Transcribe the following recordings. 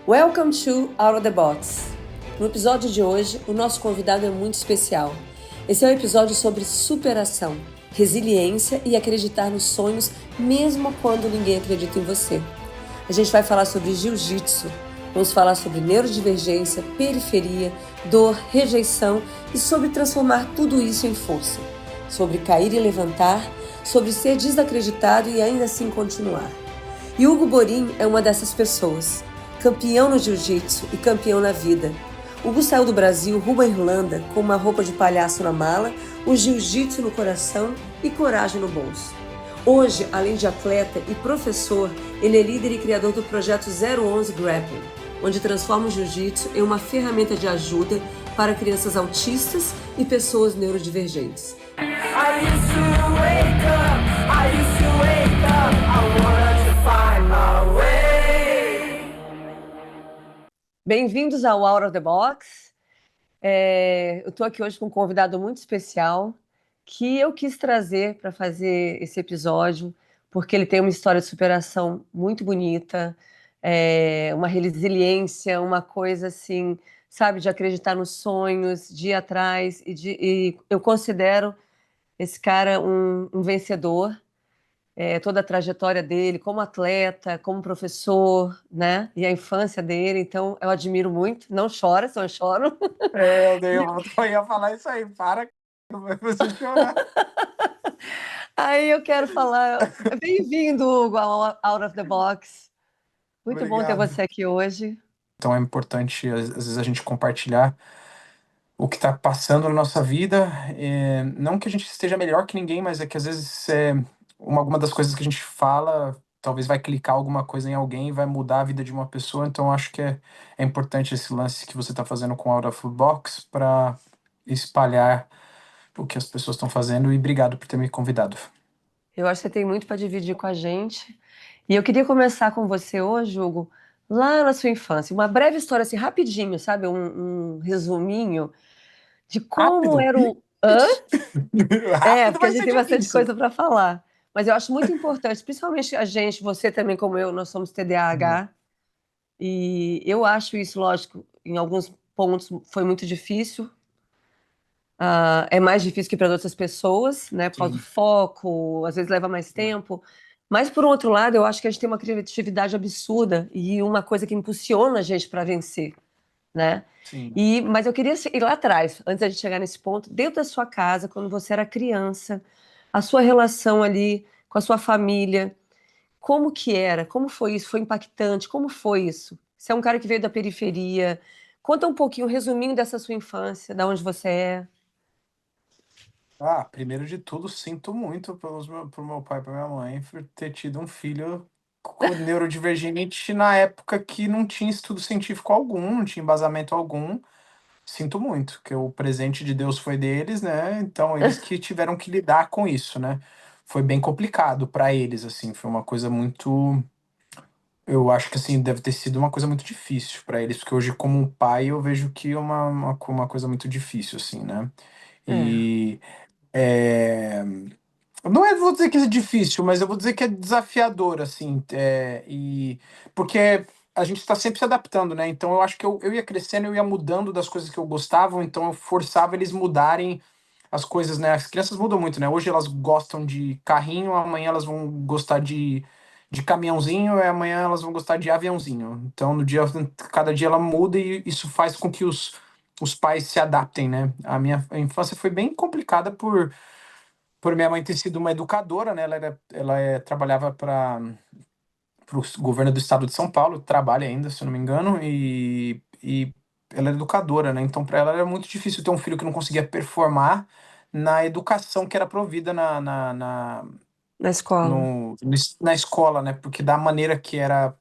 Welcome to Out of the Box. No episódio de hoje, o nosso convidado é muito especial. Esse é um episódio sobre superação, resiliência e acreditar nos sonhos mesmo quando ninguém acredita em você. A gente vai falar sobre jiu-jitsu, vamos falar sobre neurodivergência, periferia, dor, rejeição e sobre transformar tudo isso em força. Sobre cair e levantar, sobre ser desacreditado e ainda assim continuar. E Hugo Borin é uma dessas pessoas. Campeão no jiu-jitsu e campeão na vida. Hugo saiu do Brasil rumo à Irlanda com uma roupa de palhaço na mala, o jiu-jitsu no coração e coragem no bolso. Hoje, além de atleta e professor, ele é líder e criador do projeto 011 Grappling, onde transforma o jiu-jitsu em uma ferramenta de ajuda para crianças autistas e pessoas neurodivergentes. Bem-vindos ao Out of the Box. Eu estou aqui hoje com um convidado muito especial que eu quis trazer para fazer esse episódio, porque ele tem uma história de superação muito bonita, uma resiliência, uma coisa assim, sabe, de acreditar nos sonhos, de ir atrás, e eu considero esse cara um vencedor. Toda a trajetória dele como atleta, como professor, né? E a infância dele, então eu admiro muito. Não chora, só eu choro. Eu ia falar isso aí, para que não vai você chorar. Aí eu quero falar, bem-vindo, Hugo, ao Out of the Box. Muito bom ter Obrigado. você aqui hoje. Então é importante, às vezes, a gente compartilhar o que está passando na nossa vida. Não que a gente esteja melhor que ninguém, mas é que às vezes alguma das coisas que a gente fala talvez vai clicar alguma coisa em alguém e vai mudar a vida de uma pessoa. Então acho que é importante esse lance que você está fazendo com Out of the Box para espalhar o que as pessoas estão fazendo. E obrigado por ter me convidado. Eu acho que você tem muito para dividir com a gente. E eu queria começar com você hoje, Hugo, lá na sua infância. Uma breve história, assim, rapidinho, sabe? Um resuminho de como Rápido? era o. Hã? Rápido Porque a vai gente ser tem bastante difícil. coisa para falar. Mas eu acho muito importante, principalmente a gente, você também como eu, nós somos TDAH, e eu acho isso, lógico, em alguns pontos foi muito difícil. É mais difícil que para outras pessoas, né? Por causa do Sim, foco, às vezes leva mais tempo. Mas, por outro lado, eu acho que a gente tem uma criatividade absurda e uma coisa que impulsiona a gente para vencer, né? sim. Mas eu queria ir lá atrás, antes da gente chegar nesse ponto, dentro da sua casa, quando você era criança, a sua relação ali com a sua família, como que era? Como foi isso? Foi impactante? Como foi isso? Você é um cara que veio da periferia. Conta um pouquinho, um resuminho dessa sua infância, da onde você é. Primeiro de tudo, sinto muito pro meu pai e pra minha mãe por ter tido um filho neurodivergente na época que não tinha estudo científico algum, não tinha embasamento algum. Sinto muito, que o presente de Deus foi deles, né? Então eles que tiveram que lidar com isso, né? Foi bem complicado para eles, assim, foi uma coisa muito. Eu acho que assim deve ter sido uma coisa muito difícil para eles, porque hoje como um pai eu vejo que é uma coisa muito difícil, assim, né? É. E é, não vou dizer que é difícil, mas eu vou dizer que é desafiador, assim, e porque a gente está sempre se adaptando, né? Então eu acho que eu ia crescendo, eu ia mudando das coisas que eu gostava, então eu forçava eles mudarem as coisas, né? As crianças mudam muito, né? Hoje elas gostam de carrinho, amanhã elas vão gostar de caminhãozinho, e amanhã elas vão gostar de aviãozinho. Então, no dia, cada dia ela muda e isso faz com que os pais se adaptem, né? A minha infância foi bem complicada por minha mãe ter sido uma educadora, né? Trabalhava para o governo do estado de São Paulo, trabalha ainda, se eu não me engano, e ela é educadora, né? Então, para ela era muito difícil ter um filho que não conseguia performar na educação que era provida Na escola. na escola, né? Porque da maneira que era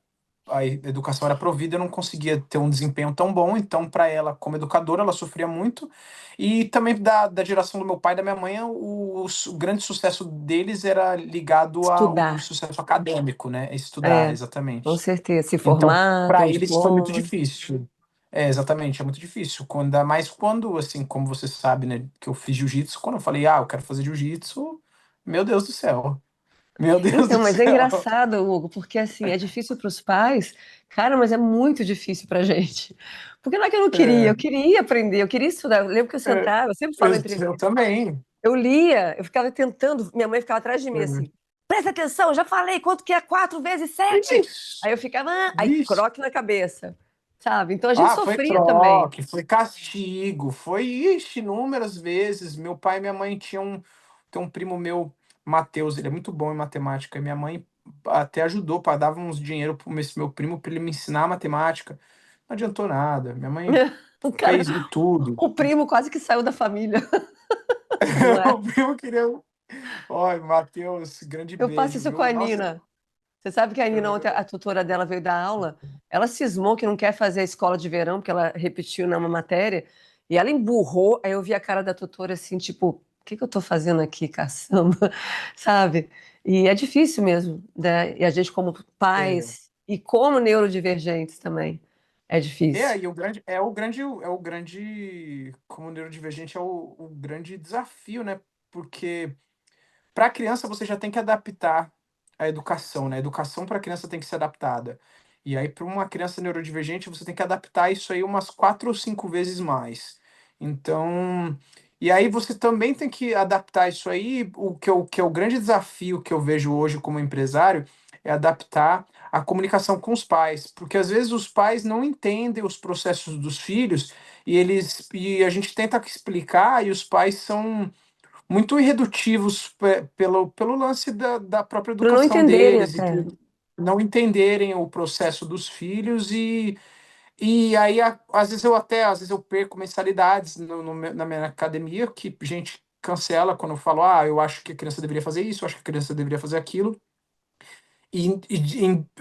a educação era provida, eu não conseguia ter um desempenho tão bom. Então, para ela, como educadora, ela sofria muito. E também da geração do meu pai e da minha mãe, o grande sucesso deles era ligado ao Estudar. sucesso acadêmico, né? Estudar, É, com exatamente. certeza. Se Então, formar, ter para um eles foi muito diploma. difícil. É, exatamente, é muito difícil. Ainda mais quando, assim, como você sabe, né, que eu fiz jiu-jitsu, quando eu falei, eu quero fazer jiu-jitsu, meu Deus do céu. Meu Deus Então, do mas é céu. engraçado, Hugo, porque assim, é difícil para os pais, cara, mas é muito difícil para a gente. Porque não é que eu É, queria aprender, eu queria estudar. Eu lembro que eu é, sentava, eu sempre falo eu, entre eu também. eu lia, eu ficava tentando, minha mãe ficava atrás de mim É. assim, presta atenção, já falei quanto que é 4 vezes 7. Vixe, Aí eu ficava, aí vixe. croque na cabeça, sabe? Então a gente Ah, foi sofria também. troque, foi castigo, foi, ixi, inúmeras vezes. Meu pai e minha mãe tinham, tem um primo meu, Matheus, ele é muito bom em matemática, e minha mãe até ajudou, para dava uns dinheiro para esse meu primo para ele me ensinar matemática. Não adiantou nada. Minha mãe O cara, fez de tudo. o primo quase que saiu da família, não é? O primo queria. Olha, Matheus, grande Eu faço beijo, isso com a viu? Nossa. Nina. Você sabe que a Nina, ontem, a tutora dela veio dar aula, ela cismou que não quer fazer a escola de verão, porque ela repetiu numa matéria, e ela emburrou, aí eu vi a cara da tutora assim, tipo, o que que eu tô fazendo aqui, caçamba? Sabe? E é difícil mesmo, né? E a gente como É. pais, e como neurodivergentes também, é difícil. E como neurodivergente, o grande desafio, né? Porque para a criança você já tem que adaptar a educação, né? A educação para a criança tem que ser adaptada. E aí, para uma criança neurodivergente, você tem que adaptar isso aí umas 4 ou 5 vezes mais. Então, e aí você também tem que adaptar isso aí. O que é o grande desafio que eu vejo hoje como empresário é adaptar a comunicação com os pais, porque às vezes os pais não entendem os processos dos filhos e a gente tenta explicar e os pais são muito irredutivos pelo lance da própria Para não educação entenderem deles e até. por não entenderem o processo dos filhos e aí às vezes eu perco mensalidades na minha academia que gente cancela quando eu falo, eu acho que a criança deveria fazer isso, eu acho que a criança deveria fazer aquilo.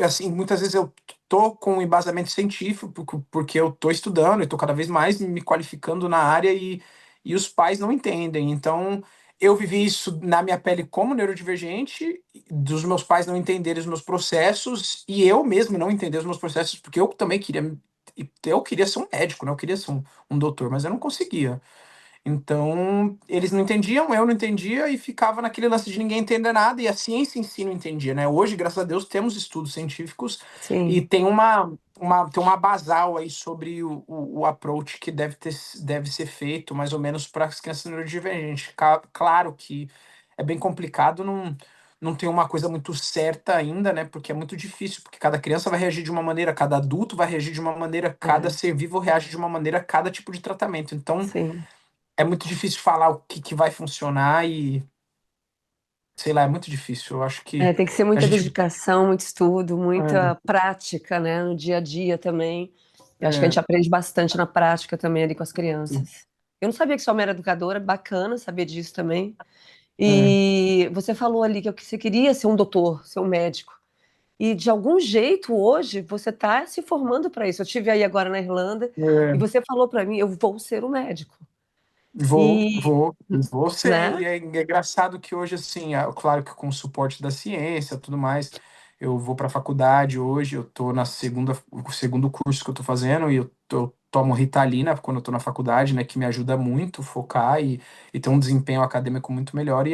Assim, muitas vezes eu tô com um embasamento científico, porque eu tô estudando e tô cada vez mais me qualificando na área e os pais não entendem. Então, eu vivi isso na minha pele como neurodivergente, dos meus pais não entenderem os meus processos e eu mesmo não entender os meus processos, porque eu queria ser um médico, né? Eu queria ser um doutor, mas eu não conseguia. Então, eles não entendiam, eu não entendia e ficava naquele lance de ninguém entender nada e a ciência em si não entendia, né? Hoje, graças a Deus, temos estudos científicos e Sim, tem uma basal aí sobre o approach que deve ser feito, mais ou menos, para as crianças neurodivergentes. Claro que é bem complicado, não tem uma coisa muito certa ainda, né? Porque é muito difícil, porque cada criança vai reagir de uma maneira, cada adulto vai reagir de uma maneira, cada é, ser vivo reage de uma maneira, cada tipo de tratamento. Então, sim. é muito difícil falar o que vai funcionar e, sei lá, é muito difícil. Eu acho que É, tem que ser a muita gente. dedicação, muito estudo, muita É, prática, né, no dia a dia também. Eu acho que a gente é, aprende bastante na prática também ali com as crianças. Eu não sabia que sua mãe era educadora, bacana saber disso também. é, E você falou ali que você queria ser um doutor, ser um médico. E de algum jeito hoje você está se formando para isso. Eu estive aí agora na Irlanda e é. você falou para mim, eu vou ser um médico. Vou, E, vou, vou ser. né? E é engraçado que hoje, assim, claro que com o suporte da ciência tudo mais, eu vou para a faculdade hoje, eu tô o segundo curso que eu tô fazendo e eu tomo Ritalina quando eu tô na faculdade, né, que me ajuda muito a focar e ter um desempenho acadêmico muito melhor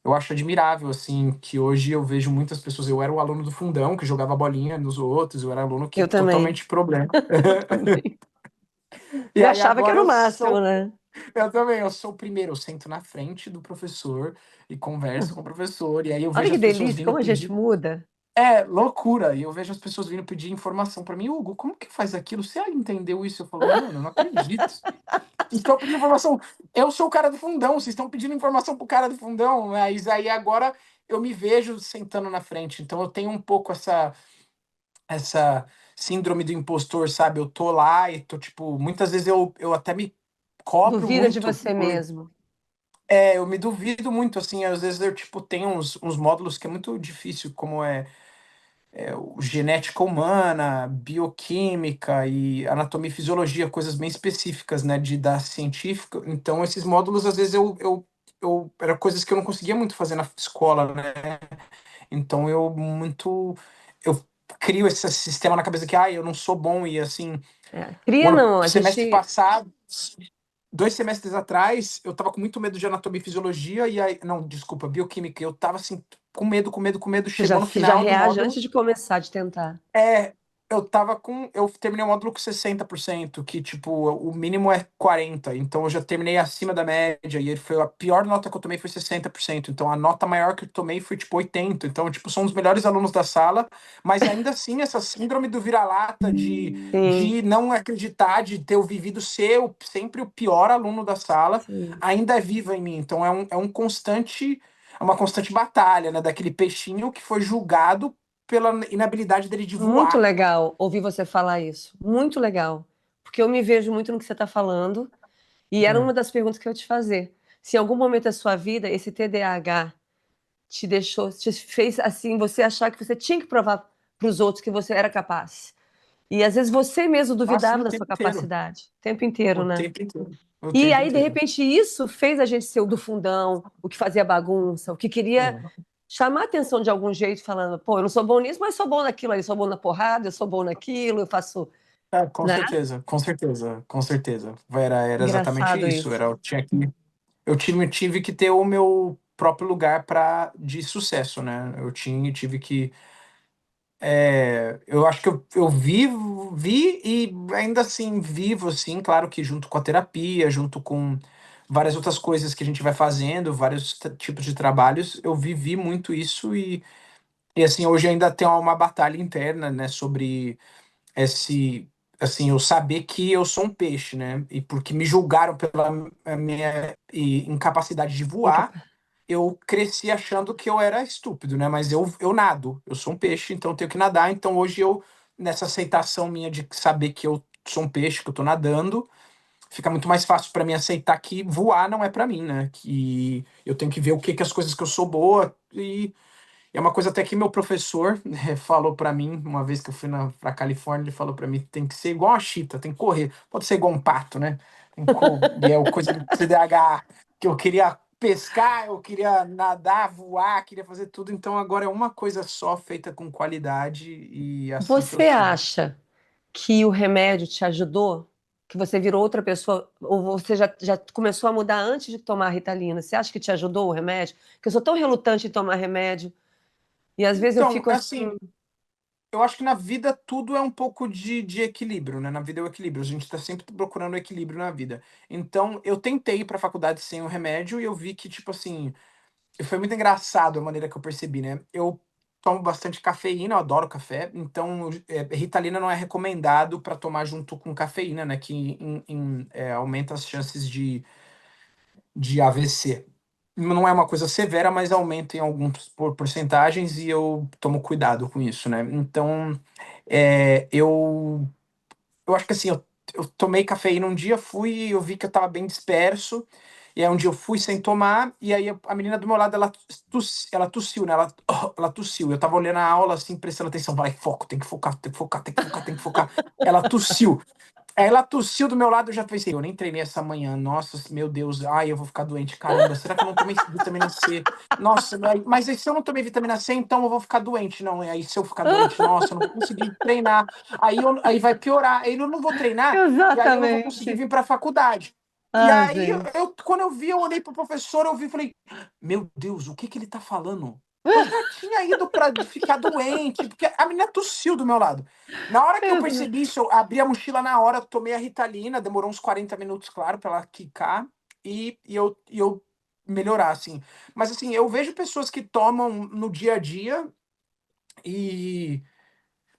eu acho admirável, assim, que hoje eu vejo muitas pessoas. Eu era o aluno do fundão que jogava bolinha nos outros, eu era aluno que Eu também. totalmente problema. Também. E E aí achava que agora era o máximo, né? eu também, eu sou o primeiro, eu sento na frente do professor e converso com o professor, e aí eu Olha vejo que as pessoas delícia, vindo como a gente pedir. muda. É loucura, e eu vejo as pessoas vindo pedir informação pra mim, Hugo, como que faz aquilo? Você entendeu isso? Eu falo, mano, eu não acredito. Vocês estão pedindo informação. Eu sou o cara do fundão, vocês estão pedindo informação pro cara do fundão, mas aí agora eu me vejo sentando na frente. Então eu tenho um pouco essa síndrome do impostor, sabe? Eu tô lá e tô, tipo, muitas vezes eu até me cobro Duvida de muito. você mesmo. Eu me duvido muito, assim, às vezes eu, tipo, tenho uns módulos que é muito difícil, como o genética humana, bioquímica e anatomia e fisiologia, coisas bem específicas, né, da científica. Então, esses módulos, às vezes, era coisas que eu não conseguia muito fazer na escola, né? Então, eu crio esse sistema na cabeça que, eu não sou bom e, assim, É, o cria não, a semestre gente passado, 2 semestres atrás, eu tava com muito medo de anatomia e fisiologia, e aí, não, desculpa, bioquímica, eu tava assim, com medo, com medo, com medo, chegou no Você já final do reage módulo. antes de começar, de tentar. É, eu terminei o módulo com 60%, que, tipo, o mínimo é 40%, então eu já terminei acima da média, e ele foi, a pior nota que eu tomei foi 60%, então a nota maior que eu tomei foi, tipo, 80%, então, tipo, são os melhores alunos da sala, mas ainda assim, essa síndrome do vira-lata, Sim, de não acreditar, de ter vivido ser sempre o pior aluno da sala, sim. ainda é viva em mim, então é uma constante batalha, né, daquele peixinho que foi julgado pela inabilidade dele de Muito voar. legal ouvir você falar isso. Muito legal. Porque eu me vejo muito no que você está falando. E era É. uma das perguntas que eu ia te fazer. Se em algum momento da sua vida esse TDAH te deixou, te fez assim, você achar que você tinha que provar para os outros que você era capaz. E às vezes você mesmo Nossa, sim, duvidava o da sua tempo inteiro. capacidade. O tempo inteiro, O né? tempo inteiro. O E tempo aí, de inteiro. repente, isso fez a gente ser o do fundão, o que fazia bagunça, o que queria É. chamar a atenção de algum jeito, falando, pô, eu não sou bom nisso, mas sou bom naquilo ali, sou bom na porrada, eu sou bom naquilo, eu faço, É, com né? certeza, com certeza, com certeza. Era exatamente Engraçado isso. isso. Eu tive que ter o meu próprio lugar de sucesso, né? Tive que. Eu acho que eu vi e ainda assim vivo, assim, claro que junto com a terapia, junto com várias outras coisas que a gente vai fazendo, vários tipos de trabalhos, eu vivi muito isso e assim, hoje ainda tem uma batalha interna, né, sobre esse, assim, eu saber que eu sou um peixe, né, e porque me julgaram pela minha incapacidade de voar, Incapaz. eu cresci achando que eu era estúpido, né, mas eu nado, eu sou um peixe, então eu tenho que nadar, então hoje nessa aceitação minha de saber que eu sou um peixe, que eu tô nadando, fica muito mais fácil para mim aceitar que voar não é para mim, né, que eu tenho que ver o que que as coisas que eu sou boa e é uma coisa até que meu professor falou pra mim, uma vez que eu fui pra Califórnia, ele falou pra mim, tem que ser igual uma chita, tem que correr, pode ser igual um pato, né? E é o coisa do TDAH, que eu queria pescar, eu queria nadar, voar, queria fazer tudo, então agora é uma coisa só, feita com qualidade, e é assim que eu Você sigo. acha que o remédio te ajudou? Que você virou outra pessoa? Ou você já começou a mudar antes de tomar a Ritalina? Você acha que te ajudou o remédio? Porque eu sou tão relutante em tomar remédio. E às vezes eu Então, fico assim, assim, eu acho que na vida tudo é um pouco de equilíbrio, né? Na vida é o equilíbrio. A gente está sempre procurando o equilíbrio na vida. Então, eu tentei ir para a faculdade sem o remédio e eu vi que, tipo assim, foi muito engraçado a maneira que eu percebi, né? Eu tomo bastante cafeína, eu adoro café, então Ritalina não é recomendado para tomar junto com cafeína, né? Que aumenta as chances de AVC. Não é uma coisa severa, mas aumenta em alguns porcentagens e eu tomo cuidado com isso, né? Então, eu acho que assim, eu tomei cafeína um dia, eu vi que eu tava bem disperso, e aí um dia eu fui sem tomar, e aí a menina do meu lado, ela tossiu, né? Ela tossiu. Eu tava olhando a aula assim, prestando atenção, vai, foco, tem que focar, tem que focar, tem que focar, tem que focar. Ela tossiu. Aí ela tossiu do meu lado, eu já pensei, eu nem treinei essa manhã, nossa, meu Deus, ai, eu vou ficar doente, caramba, será que eu não tomei vitamina C? Nossa, mas aí, se eu não tomei vitamina C, então eu vou ficar doente, não, e aí se eu ficar doente, nossa, eu não vou conseguir treinar, aí vai piorar, aí eu não vou treinar, e aí eu não vou conseguir exatamente. vir para a faculdade. E Ai, aí, gente. quando eu vi, eu olhei pro professor, eu vi e falei, meu Deus, o que que ele tá falando? Eu já tinha ido para ficar doente, porque a menina tossiu do meu lado. Na hora que eu percebi isso, eu abri a mochila na hora, tomei a Ritalina, demorou uns 40 minutos, claro, para ela quicar e eu melhorar, assim. Mas, assim, eu vejo pessoas que tomam no dia a dia e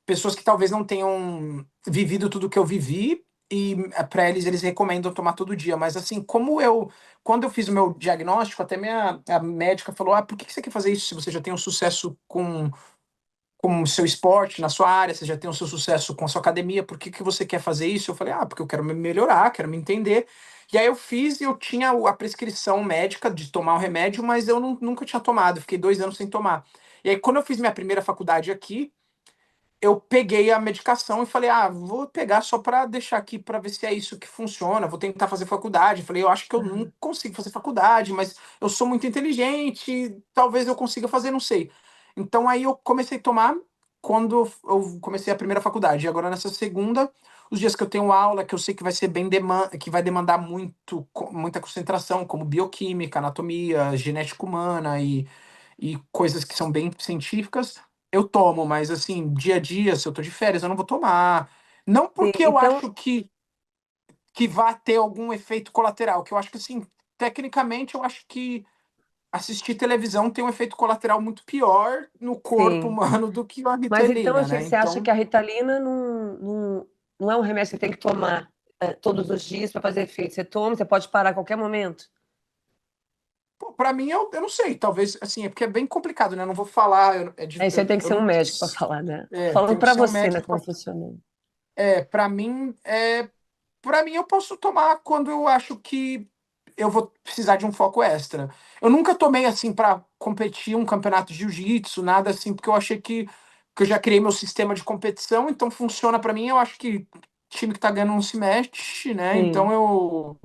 pessoas que talvez não tenham vivido tudo que eu vivi e para eles recomendam tomar todo dia. Mas, assim, quando eu fiz o meu diagnóstico, até a médica falou: por que você quer fazer isso se você já tem um sucesso com o seu esporte na sua área, você já tem o seu sucesso com a sua academia, por que que você quer fazer isso? Eu falei, porque eu quero me melhorar, quero me entender. E aí eu fiz e eu tinha a prescrição médica de tomar o remédio, mas eu nunca tinha tomado, fiquei 2 anos sem tomar. E aí, quando eu fiz minha primeira faculdade aqui, eu peguei a medicação e falei, vou pegar só para deixar aqui para ver se é isso que funciona, vou tentar fazer faculdade. Falei, eu acho que eu não consigo fazer faculdade, mas eu sou muito inteligente, talvez eu consiga fazer, não sei. Então aí eu comecei a tomar quando eu comecei a primeira faculdade. E agora nessa segunda, os dias que eu tenho aula, que eu sei que vai ser que vai demandar muita concentração, como bioquímica, anatomia, genética humana e coisas que são bem científicas, eu tomo, mas assim, dia a dia, se eu tô de férias, eu não vou tomar. Não Sim, porque eu então, acho que vai ter algum efeito colateral, que eu acho que assim, tecnicamente, eu acho que assistir televisão tem um efeito colateral muito pior no corpo sim. humano do que a Mas então, Ritalina, assim, né? você acha que Então, a Ritalina não é um remédio que você tem que tomar todos os dias para fazer efeito? Você toma, você pode parar a qualquer momento? pô, pra mim, eu não sei, talvez, assim, é porque é bem complicado, né? Eu não vou falar, É, isso aí tem que eu ser um não. médico para falar, né? Tô falando Tenho que para ser um você, né, médico. como funciona. Pra mim, para mim, eu posso tomar quando eu acho que eu vou precisar de um foco extra. Eu nunca tomei assim para competir um campeonato de jiu-jitsu, nada assim, porque eu achei que eu já criei meu sistema de competição, então funciona para mim. Eu acho que time que tá ganhando não se mexe, né? Então Sim. eu.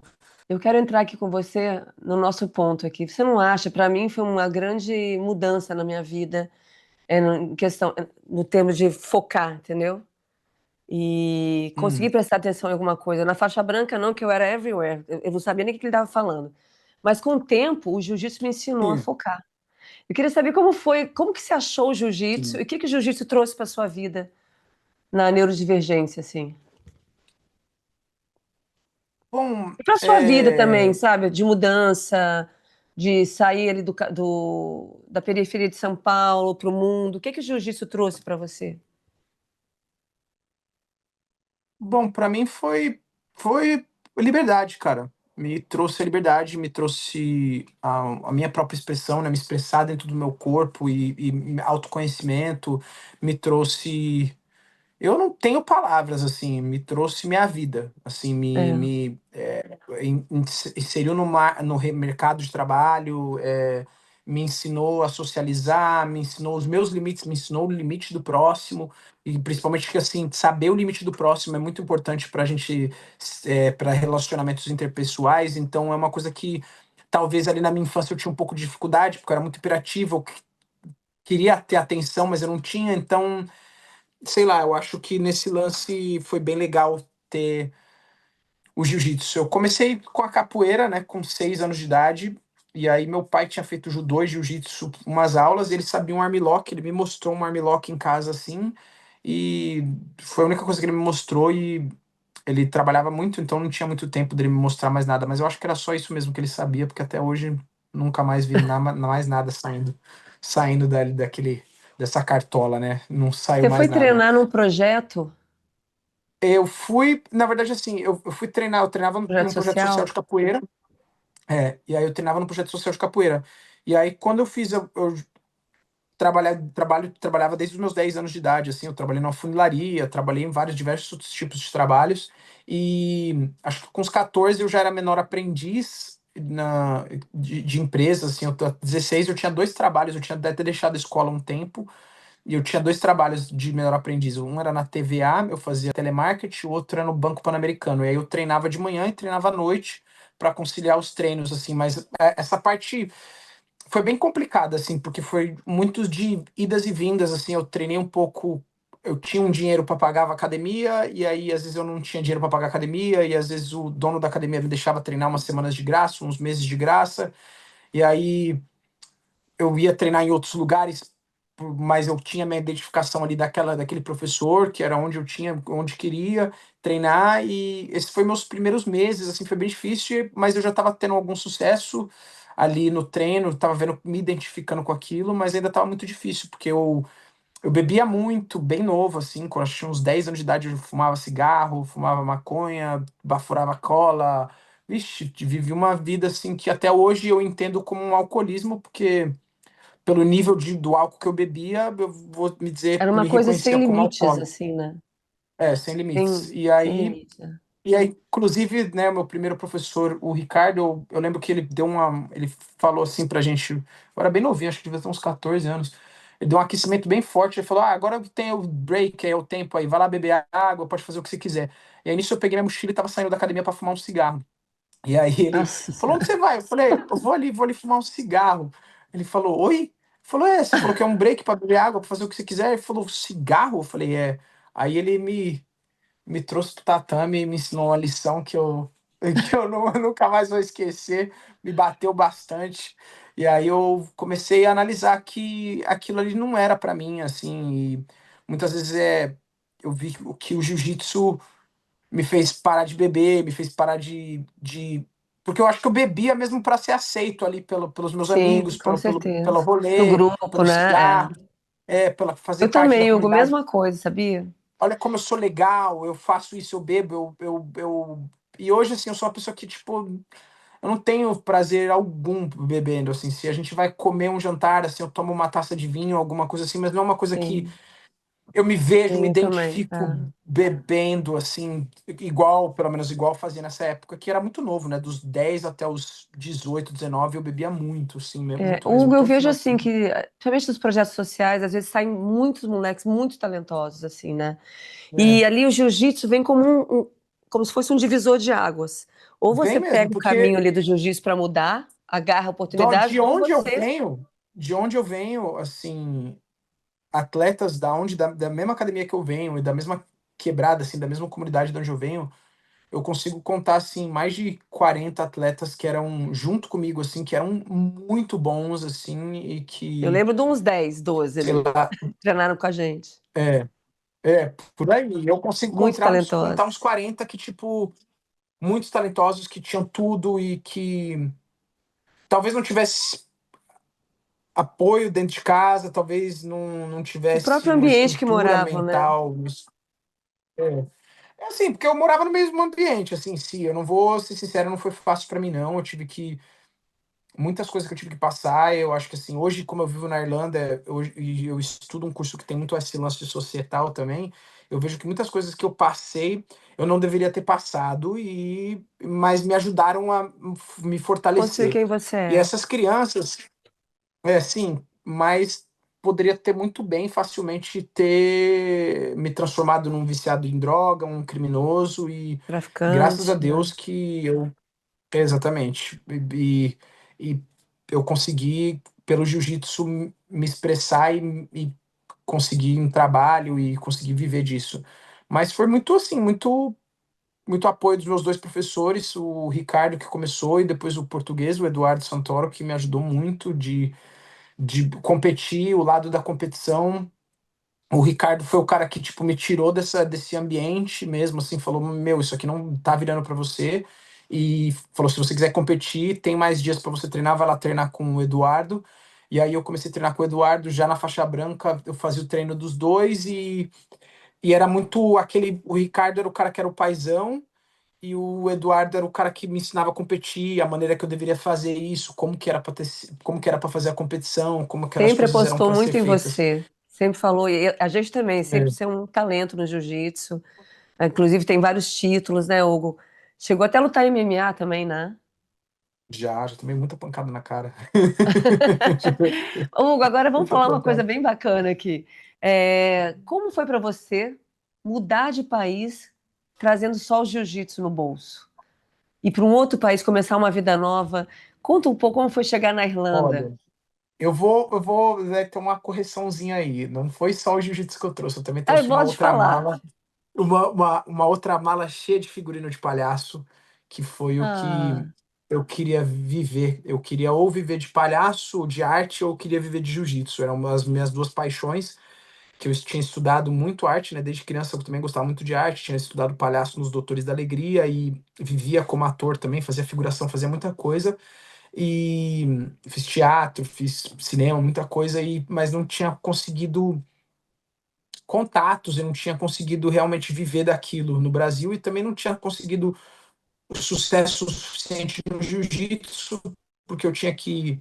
Eu quero entrar aqui com você no nosso ponto aqui. Você não acha? Para mim foi uma grande mudança na minha vida, em questão, no termo de focar, entendeu? E conseguir Hum, prestar atenção em alguma coisa. Na faixa branca, não, que eu era everywhere. Eu não sabia nem o que ele estava falando. Mas com o tempo, o jiu-jitsu me ensinou a sim, focar. Eu queria saber como foi, como que você achou o jiu-jitsu e sim. o que que o jiu-jitsu trouxe para sua vida na neurodivergência, assim. Bom, E para sua vida também, sabe? De mudança, de sair ali da periferia de São Paulo para o mundo. O que que o jiu-jitsu trouxe para você? bom, para mim foi liberdade, cara. Me trouxe a liberdade, me trouxe a minha própria expressão, né? Me expressar dentro do meu corpo e autoconhecimento, me trouxe. Eu não tenho palavras, assim, me trouxe minha vida, assim, É. inseriu no mercado de trabalho, me ensinou a socializar, me ensinou os meus limites, me ensinou o limite do próximo, e principalmente que, assim, saber o limite do próximo é muito importante para a gente, para relacionamentos interpessoais, então é uma coisa que talvez ali na minha infância eu tinha um pouco de dificuldade, porque eu era muito hiperativo, eu queria ter atenção, mas eu não tinha, então sei lá, eu acho que nesse lance foi bem legal ter o jiu-jitsu. Eu comecei com a capoeira, né, com 6 anos de idade, e aí meu pai tinha feito judô e jiu-jitsu umas aulas, e ele sabia um armlock, ele me mostrou um armlock em casa assim, e foi a única coisa que ele me mostrou, e ele trabalhava muito, então não tinha muito tempo dele me mostrar mais nada, mas eu acho que era só isso mesmo que ele sabia, porque até hoje nunca mais vi mais nada saindo dessa cartola, né? Não saiu Você mais foi nada. treinar num projeto, Eu fui, na verdade, assim, eu fui treinar, eu treinava projeto num projeto social social? de capoeira, e aí eu treinava num projeto social de capoeira. E aí, quando eu fiz, eu trabalhava desde os meus 10 anos de idade, assim, eu trabalhei numa funilaria, trabalhei em vários diversos outros tipos de trabalhos, e acho que com os 14 eu já era menor aprendiz de empresa, assim, 16 eu tinha dois trabalhos, eu tinha até deixado a escola um tempo, e eu tinha dois trabalhos de menor aprendiz. Um era na TVA, eu fazia telemarketing, o outro era no Banco Pan-Americano. E aí eu treinava de manhã e treinava à noite para conciliar os treinos, assim. Mas essa parte foi bem complicada, assim, porque foi muitos de idas e vindas, assim. Eu treinei um pouco. Eu tinha um dinheiro para pagar a academia, e aí às vezes eu não tinha dinheiro para pagar a academia, e às vezes o dono da academia me deixava treinar umas semanas de graça, uns meses de graça, e aí eu ia treinar em outros lugares, mas eu tinha minha identificação ali daquele professor, que era onde eu tinha, onde queria treinar, e esse foi meus primeiros meses, assim, foi bem difícil, mas eu já estava tendo algum sucesso ali no treino, estava vendo, me identificando com aquilo, mas ainda estava muito difícil, porque eu bebia muito, bem novo, assim, quando eu tinha uns 10 anos de idade, eu fumava cigarro, fumava maconha, baforava cola, vixe, vivi uma vida, assim, que até hoje eu entendo como um alcoolismo, porque pelo nível do álcool que eu bebia, eu vou me dizer, Era eu uma me coisa sem reconhecia como limites, alcoólico. assim, né? Sem limites. Sem limites, né? E aí, inclusive, né, meu primeiro professor, o Ricardo, eu lembro que ele falou assim pra gente, eu era bem novinho, acho que devia ter uns 14 anos. Ele deu um aquecimento bem forte, ele falou: "Ah, agora tem o break, é o tempo aí, vai lá beber água, pode fazer o que você quiser". E aí nisso eu peguei minha mochila e tava saindo da academia para fumar um cigarro. E aí ele Nossa falou: "Onde Senhora. você vai?" Eu falei: "Eu vou ali fumar um cigarro". Ele falou: "Oi?" Ele falou: "Você falou que é um break para beber água, para fazer o que você quiser". Ele falou: "Cigarro?" Eu falei: "É". Aí ele me trouxe pro tatame e me ensinou uma lição que eu nunca mais vou esquecer, me bateu bastante. E aí eu comecei a analisar que aquilo ali não era para mim, assim, e muitas vezes eu vi que o jiu-jitsu me fez parar de beber, me fez parar porque eu acho que eu bebia mesmo para ser aceito ali pelos meus Sim, amigos, com pelo certeza. No rolê, grupo, pelo né? É. cigarro, pela fazer Eu parte da também, Hugo, comunidade. mesma coisa, sabia? Olha como eu sou legal, eu faço isso, eu bebo, E hoje, assim, eu sou uma pessoa que, tipo, eu não tenho prazer algum bebendo, assim. Se a gente vai comer um jantar, assim, eu tomo uma taça de vinho, alguma coisa assim, mas não é uma coisa que Sim, eu me vejo, me sim, eu também. identifico bebendo, assim, igual, pelo menos igual fazia nessa época, que era muito novo, né? Dos 10 até os 18, 19, eu bebia muito, assim, muito mesmo, Hugo, eu todo vejo final de assim semana. que, principalmente nos projetos sociais, às vezes saem muitos moleques muito talentosos, assim, né? É. E ali o jiu-jitsu vem como como se fosse um divisor de águas. Ou Vem você mesmo, pega o caminho porque ali do jiu-jitsu para mudar, agarra a oportunidade, de ou onde eu você venho, de onde eu venho, assim, atletas da mesma academia que eu venho e da mesma quebrada, assim, da mesma comunidade de onde eu venho, eu consigo contar, assim, mais de 40 atletas que eram junto comigo, assim, que eram muito bons, assim, e eu que, lembro de uns 10, 12 sei ali, lá, treinaram com a gente. é, por aí. Eu consigo Muito contar uns talentosos. 40 que, tipo, muitos talentosos que tinham tudo e que talvez não tivesse apoio dentro de casa, talvez não O tivesse próprio uma ambiente que estrutura moravam, né? mental. É. É assim, porque eu morava no mesmo ambiente, assim, em si. Eu não vou ser sincero, não foi fácil pra mim, não. Eu tive que. Muitas coisas que eu tive que passar. Eu acho que, assim, hoje, como eu vivo na Irlanda, e eu estudo um curso que tem muito esse lance de societal também. Eu vejo que muitas coisas que eu passei, eu não deveria ter passado, mas me ajudaram a me Construir fortalecer. quem você E é. essas crianças, sim, mas poderia ter muito bem, facilmente ter me transformado num viciado em droga, um criminoso, e graças a Traficante, Deus né? que eu. Exatamente. E eu consegui, pelo jiu-jitsu, me expressar e conseguir um trabalho e conseguir viver disso. Mas foi muito assim, muito apoio dos meus dois professores, o Ricardo que começou e depois o português, o Eduardo Santoro, que me ajudou muito de competir, o lado da competição. O Ricardo foi o cara que, tipo, me tirou desse ambiente mesmo, assim, falou, meu, isso aqui não tá virando pra você. E falou, se você quiser competir, tem mais dias pra você treinar, vai lá treinar com o Eduardo. E aí eu comecei a treinar com o Eduardo, já na faixa branca, eu fazia o treino dos dois e era muito aquele, o Ricardo era o cara que era o paizão, e o Eduardo era o cara que me ensinava a competir, a maneira que eu deveria fazer isso, como que era para fazer a competição, como que as Sempre coisas eram apostou para ser muito em feitas. você. Sempre falou, e a gente também, sempre É, ser um talento no jiu-jitsu. Inclusive tem vários títulos, né, Hugo? Chegou até a lutar MMA também, né? já tomei muita pancada na cara. Hugo, agora vamos Muita falar uma coisa pancada. bem bacana aqui. Como foi para você mudar de país trazendo só o jiu-jitsu no bolso? Ir para um outro país, começar uma vida nova? Conta um pouco como foi chegar na Irlanda. Olha, ter uma correçãozinha aí. Não foi só o jiu-jitsu que eu trouxe, eu também Ah, eu trouxe uma posso te outra falar. mala, uma outra mala cheia de figurino de palhaço, que foi o que Ah, eu queria viver. Eu queria ou viver de palhaço, de arte, ou queria viver de jiu-jitsu. Eram as minhas duas paixões, que eu tinha estudado muito arte, né? Desde criança eu também gostava muito de arte, tinha estudado palhaço nos Doutores da Alegria e vivia como ator também, fazia figuração, fazia muita coisa. E fiz teatro, fiz cinema, muita coisa, mas não tinha conseguido contatos, eu não tinha conseguido realmente viver daquilo no Brasil e também não tinha conseguido o sucesso suficiente no jiu-jitsu, porque eu tinha que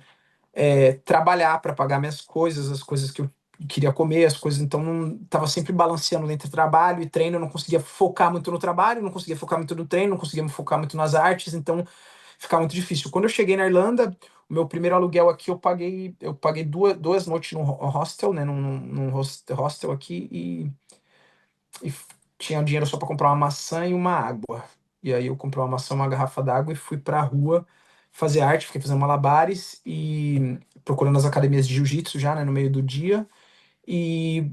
trabalhar para pagar minhas coisas, as coisas que eu queria comer, as coisas, então não estava sempre balanceando entre trabalho e treino, eu não conseguia focar muito no trabalho, não conseguia focar muito no treino, não conseguia me focar muito nas artes, então ficava muito difícil. Quando eu cheguei na Irlanda, o meu primeiro aluguel aqui eu paguei duas noites num hostel, né, num hostel aqui e tinha dinheiro só para comprar uma maçã e uma água. E aí eu comprei uma maçã, uma garrafa d'água e fui para a rua fazer arte, fiquei fazendo malabares e procurando as academias de jiu-jitsu já, né, no meio do dia. E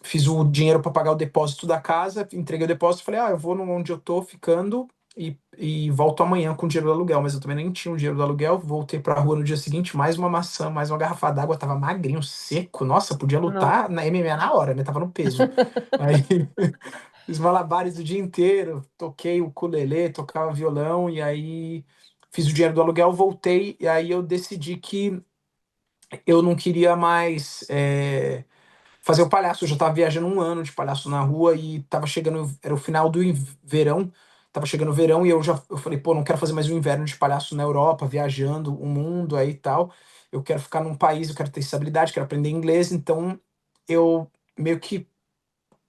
fiz o dinheiro para pagar o depósito da casa, entreguei o depósito, falei, eu vou onde eu tô ficando e volto amanhã com o dinheiro do aluguel, mas eu também nem tinha o dinheiro do aluguel, voltei pra rua no dia seguinte, mais uma maçã, mais uma garrafa d'água, tava magrinho, seco, nossa, podia Não. lutar na MMA na hora, né, tava no peso. Aí fiz malabares o dia inteiro, toquei o ukulele, tocava violão, e aí fiz o dinheiro do aluguel, voltei, e aí eu decidi que eu não queria mais fazer o palhaço. Eu já tava viajando um ano de palhaço na rua e tava chegando, era o final do verão, tava chegando o verão e eu falei, pô, não quero fazer mais um inverno de palhaço na Europa, viajando o mundo aí e tal. Eu quero ficar num país, eu quero ter estabilidade, quero aprender inglês, então eu meio que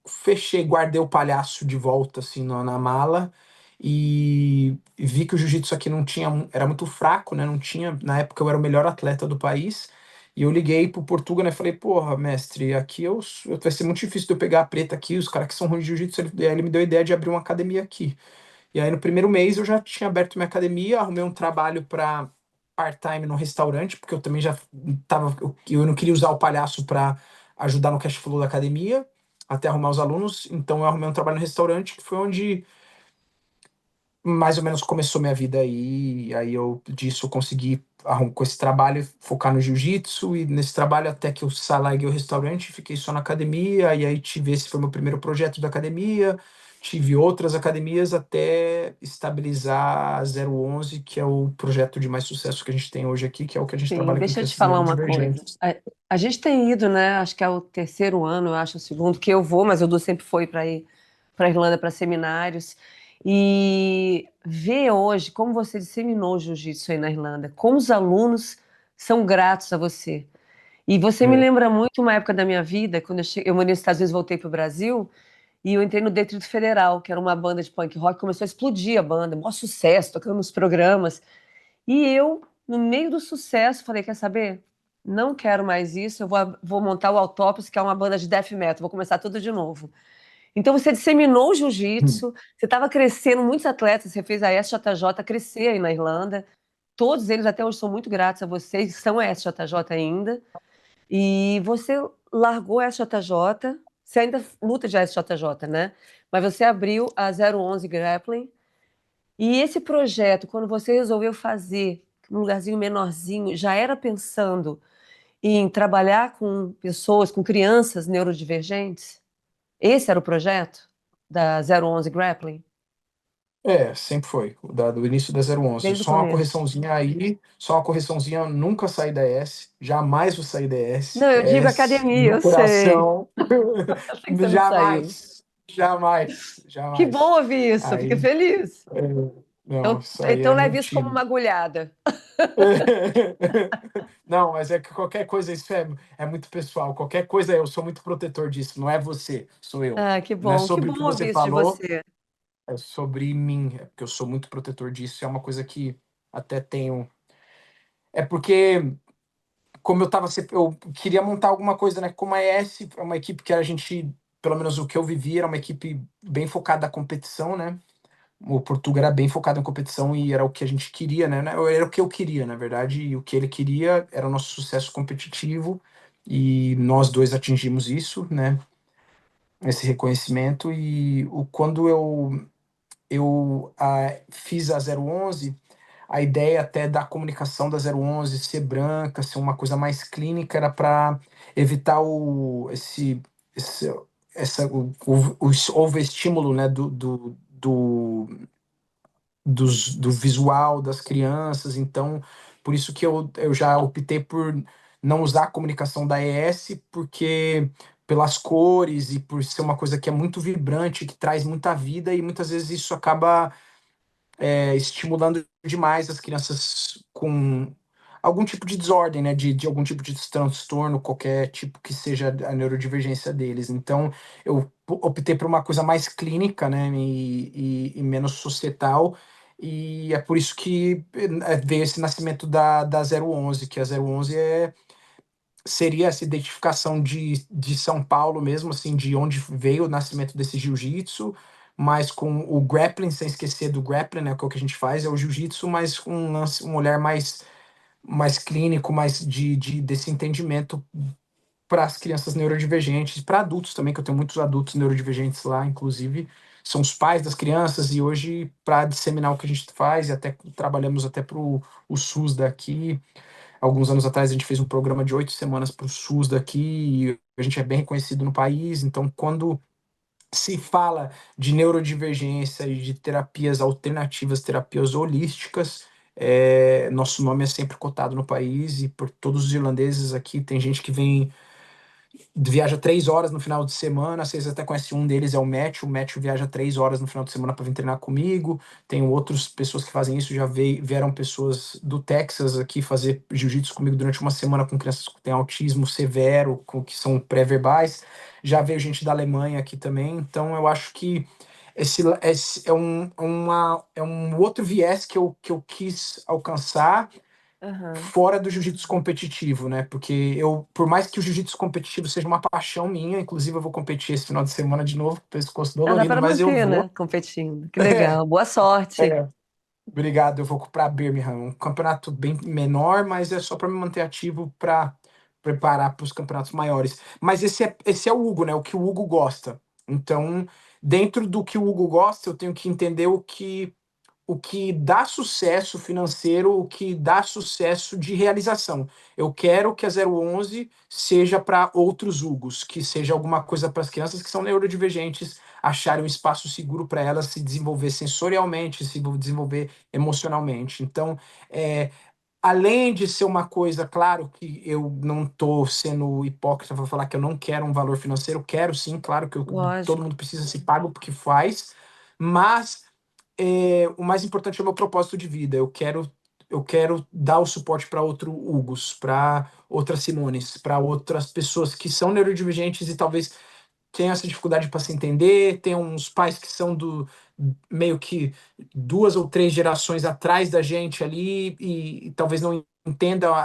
fechei, guardei o palhaço de volta assim na mala e vi que o jiu-jitsu aqui não tinha, era muito fraco, né? Não tinha, na época eu era o melhor atleta do país. E eu liguei pro Portuga, né? Falei, porra, mestre, aqui vai ser muito difícil de eu pegar a preta aqui, os caras que são ruins de jiu-jitsu. Ele me deu a ideia de abrir uma academia aqui. E aí no primeiro mês eu já tinha aberto minha academia, arrumei um trabalho para part-time no restaurante, porque eu também já tava, eu não queria usar o palhaço para ajudar no cash flow da academia, até arrumar os alunos, então eu arrumei um trabalho no restaurante, que foi onde mais ou menos começou minha vida aí, aí eu disso eu consegui com esse trabalho focar no jiu-jitsu e nesse trabalho até que eu larguei o restaurante, fiquei só na academia e aí tive esse foi meu primeiro projeto da academia, tive outras academias até estabilizar a 011, que é o projeto de mais sucesso que a gente tem hoje aqui, que é o que a gente Sim, trabalha com deixa eu te crianças falar uma coisa. neurodivergentes. A gente tem ido, né? Acho que é o terceiro ano, eu acho, o segundo que eu vou, mas o Du sempre foi para ir para Irlanda para seminários. E ver hoje como você disseminou o jiu-jitsu aí na Irlanda, como os alunos são gratos a você. E você me É. lembra muito uma época da minha vida, quando eu morei nos Estados Unidos, voltei para o Brasil, e eu entrei no Distrito Federal, que era uma banda de punk rock, começou a explodir a banda, maior sucesso, tocando nos programas. E eu, no meio do sucesso, falei: quer saber? Não quero mais isso, vou montar o Autópsia, que é uma banda de death metal, vou começar tudo de novo. Então você disseminou o jiu-jitsu, você estava crescendo, muitos atletas, você fez a SJJ crescer aí na Irlanda. Todos eles até hoje são muito gratos a vocês, são a SJJ ainda. E você largou a SJJ, você ainda luta de SJJ, né? Mas você abriu a 011 Grappling. E esse projeto, quando você resolveu fazer num lugarzinho menorzinho, já era pensando em trabalhar com pessoas, com crianças neurodivergentes? Esse era o projeto da 011 Grappling? Sempre foi, do início da 011. Desde o Só uma começo. correçãozinha aí, só uma correçãozinha, eu nunca saí da S, jamais vou sair da S. Não, eu digo S academia, no eu sei. coração, Eu sei que você não saiu. jamais, jamais, Que bom jamais. ouvir isso, fiquei Aí, feliz. é, não, Então, isso aí então é leve isso como mentira. uma agulhada. Não, mas é que qualquer coisa, isso é muito pessoal. Qualquer coisa, eu sou muito protetor disso. Não é você, sou eu. Ah, Não é que sobre o que bom você ouvir isso de falou, você. é sobre mim. É porque eu sou muito protetor disso. É uma coisa que até tenho. É porque, como eu tava, eu queria montar alguma coisa, né? Como a ES é uma equipe que a gente, pelo menos o que eu vivi, era uma equipe bem focada na competição, né? O Portugal era bem focado em competição e era o que a gente queria, né? Era o que eu queria, na verdade, e o que ele queria era o nosso sucesso competitivo e nós dois atingimos isso, né? Esse reconhecimento e quando eu fiz a 011, a ideia até da comunicação da 011 ser branca, ser uma coisa mais clínica, era para evitar esse o overestímulo, né, do visual das crianças, então por isso que eu já optei por não usar a comunicação da ES, porque pelas cores e por ser uma coisa que é muito vibrante, que traz muita vida, e muitas vezes isso acaba estimulando demais as crianças com algum tipo de desordem, né, de algum tipo de transtorno, qualquer tipo que seja a neurodivergência deles. Então, eu optei por uma coisa mais clínica, né, e menos societal, e é por isso que veio esse nascimento da 011, que a 011 seria essa identificação de São Paulo mesmo, assim, de onde veio o nascimento desse jiu-jitsu, mas com o grappling, sem esquecer do grappling, né, que é o que a gente faz, é o jiu-jitsu, mas com um olhar mais clínico, mais desse entendimento para as crianças neurodivergentes, para adultos também, que eu tenho muitos adultos neurodivergentes lá, inclusive, são os pais das crianças, e hoje, para disseminar o que a gente faz, e até trabalhamos até para o SUS daqui. Alguns anos atrás a gente fez um programa de 8 semanas para o SUS daqui, e a gente é bem reconhecido no país, então quando se fala de neurodivergência e de terapias alternativas, terapias holísticas, nosso nome é sempre cotado no país, e por todos os irlandeses aqui, tem gente que vem, viaja 3 horas no final de semana. Vocês até conhecem um deles, é o Matthew. O Matthew viaja 3 horas no final de semana para vir treinar comigo. Tem outras pessoas que fazem isso. Já vieram pessoas do Texas aqui fazer jiu-jitsu comigo durante uma semana com crianças que têm autismo severo, que são pré-verbais. Já veio gente da Alemanha aqui também. Então eu acho que esse é um outro viés que eu quis alcançar Aham. fora do jiu-jitsu competitivo, né? Porque eu, por mais que o jiu-jitsu competitivo seja uma paixão minha, inclusive eu vou competir esse final de semana de novo, com o pescoço Ah, dá dolorido, para mas eu manter, vou. né? Competindo. Que legal. Boa sorte. É, obrigado, eu vou para Birmingham, um campeonato bem menor, mas é só para me manter ativo para preparar para os campeonatos maiores. Mas esse é o Hugo, né? O que o Hugo gosta. Então, dentro do que o Hugo gosta, eu tenho que entender o que dá sucesso financeiro, o que dá sucesso de realização. Eu quero que a 011 seja para outros Hugos, que seja alguma coisa para as crianças que são neurodivergentes, acharem um espaço seguro para elas se desenvolver sensorialmente, se desenvolver emocionalmente. Então, é, além de ser uma coisa, claro que eu não estou sendo hipócrita para falar que eu não quero um valor financeiro, quero sim, claro que todo Lógico. mundo precisa se pagar porque faz, mas o mais importante é o meu propósito de vida. Eu quero dar o suporte para outros Hugos, para outras Simones, para outras pessoas que são neurodivergentes e talvez tenham essa dificuldade para se entender. Tem uns pais que são do meio que 2 ou 3 gerações atrás da gente ali e talvez não entendam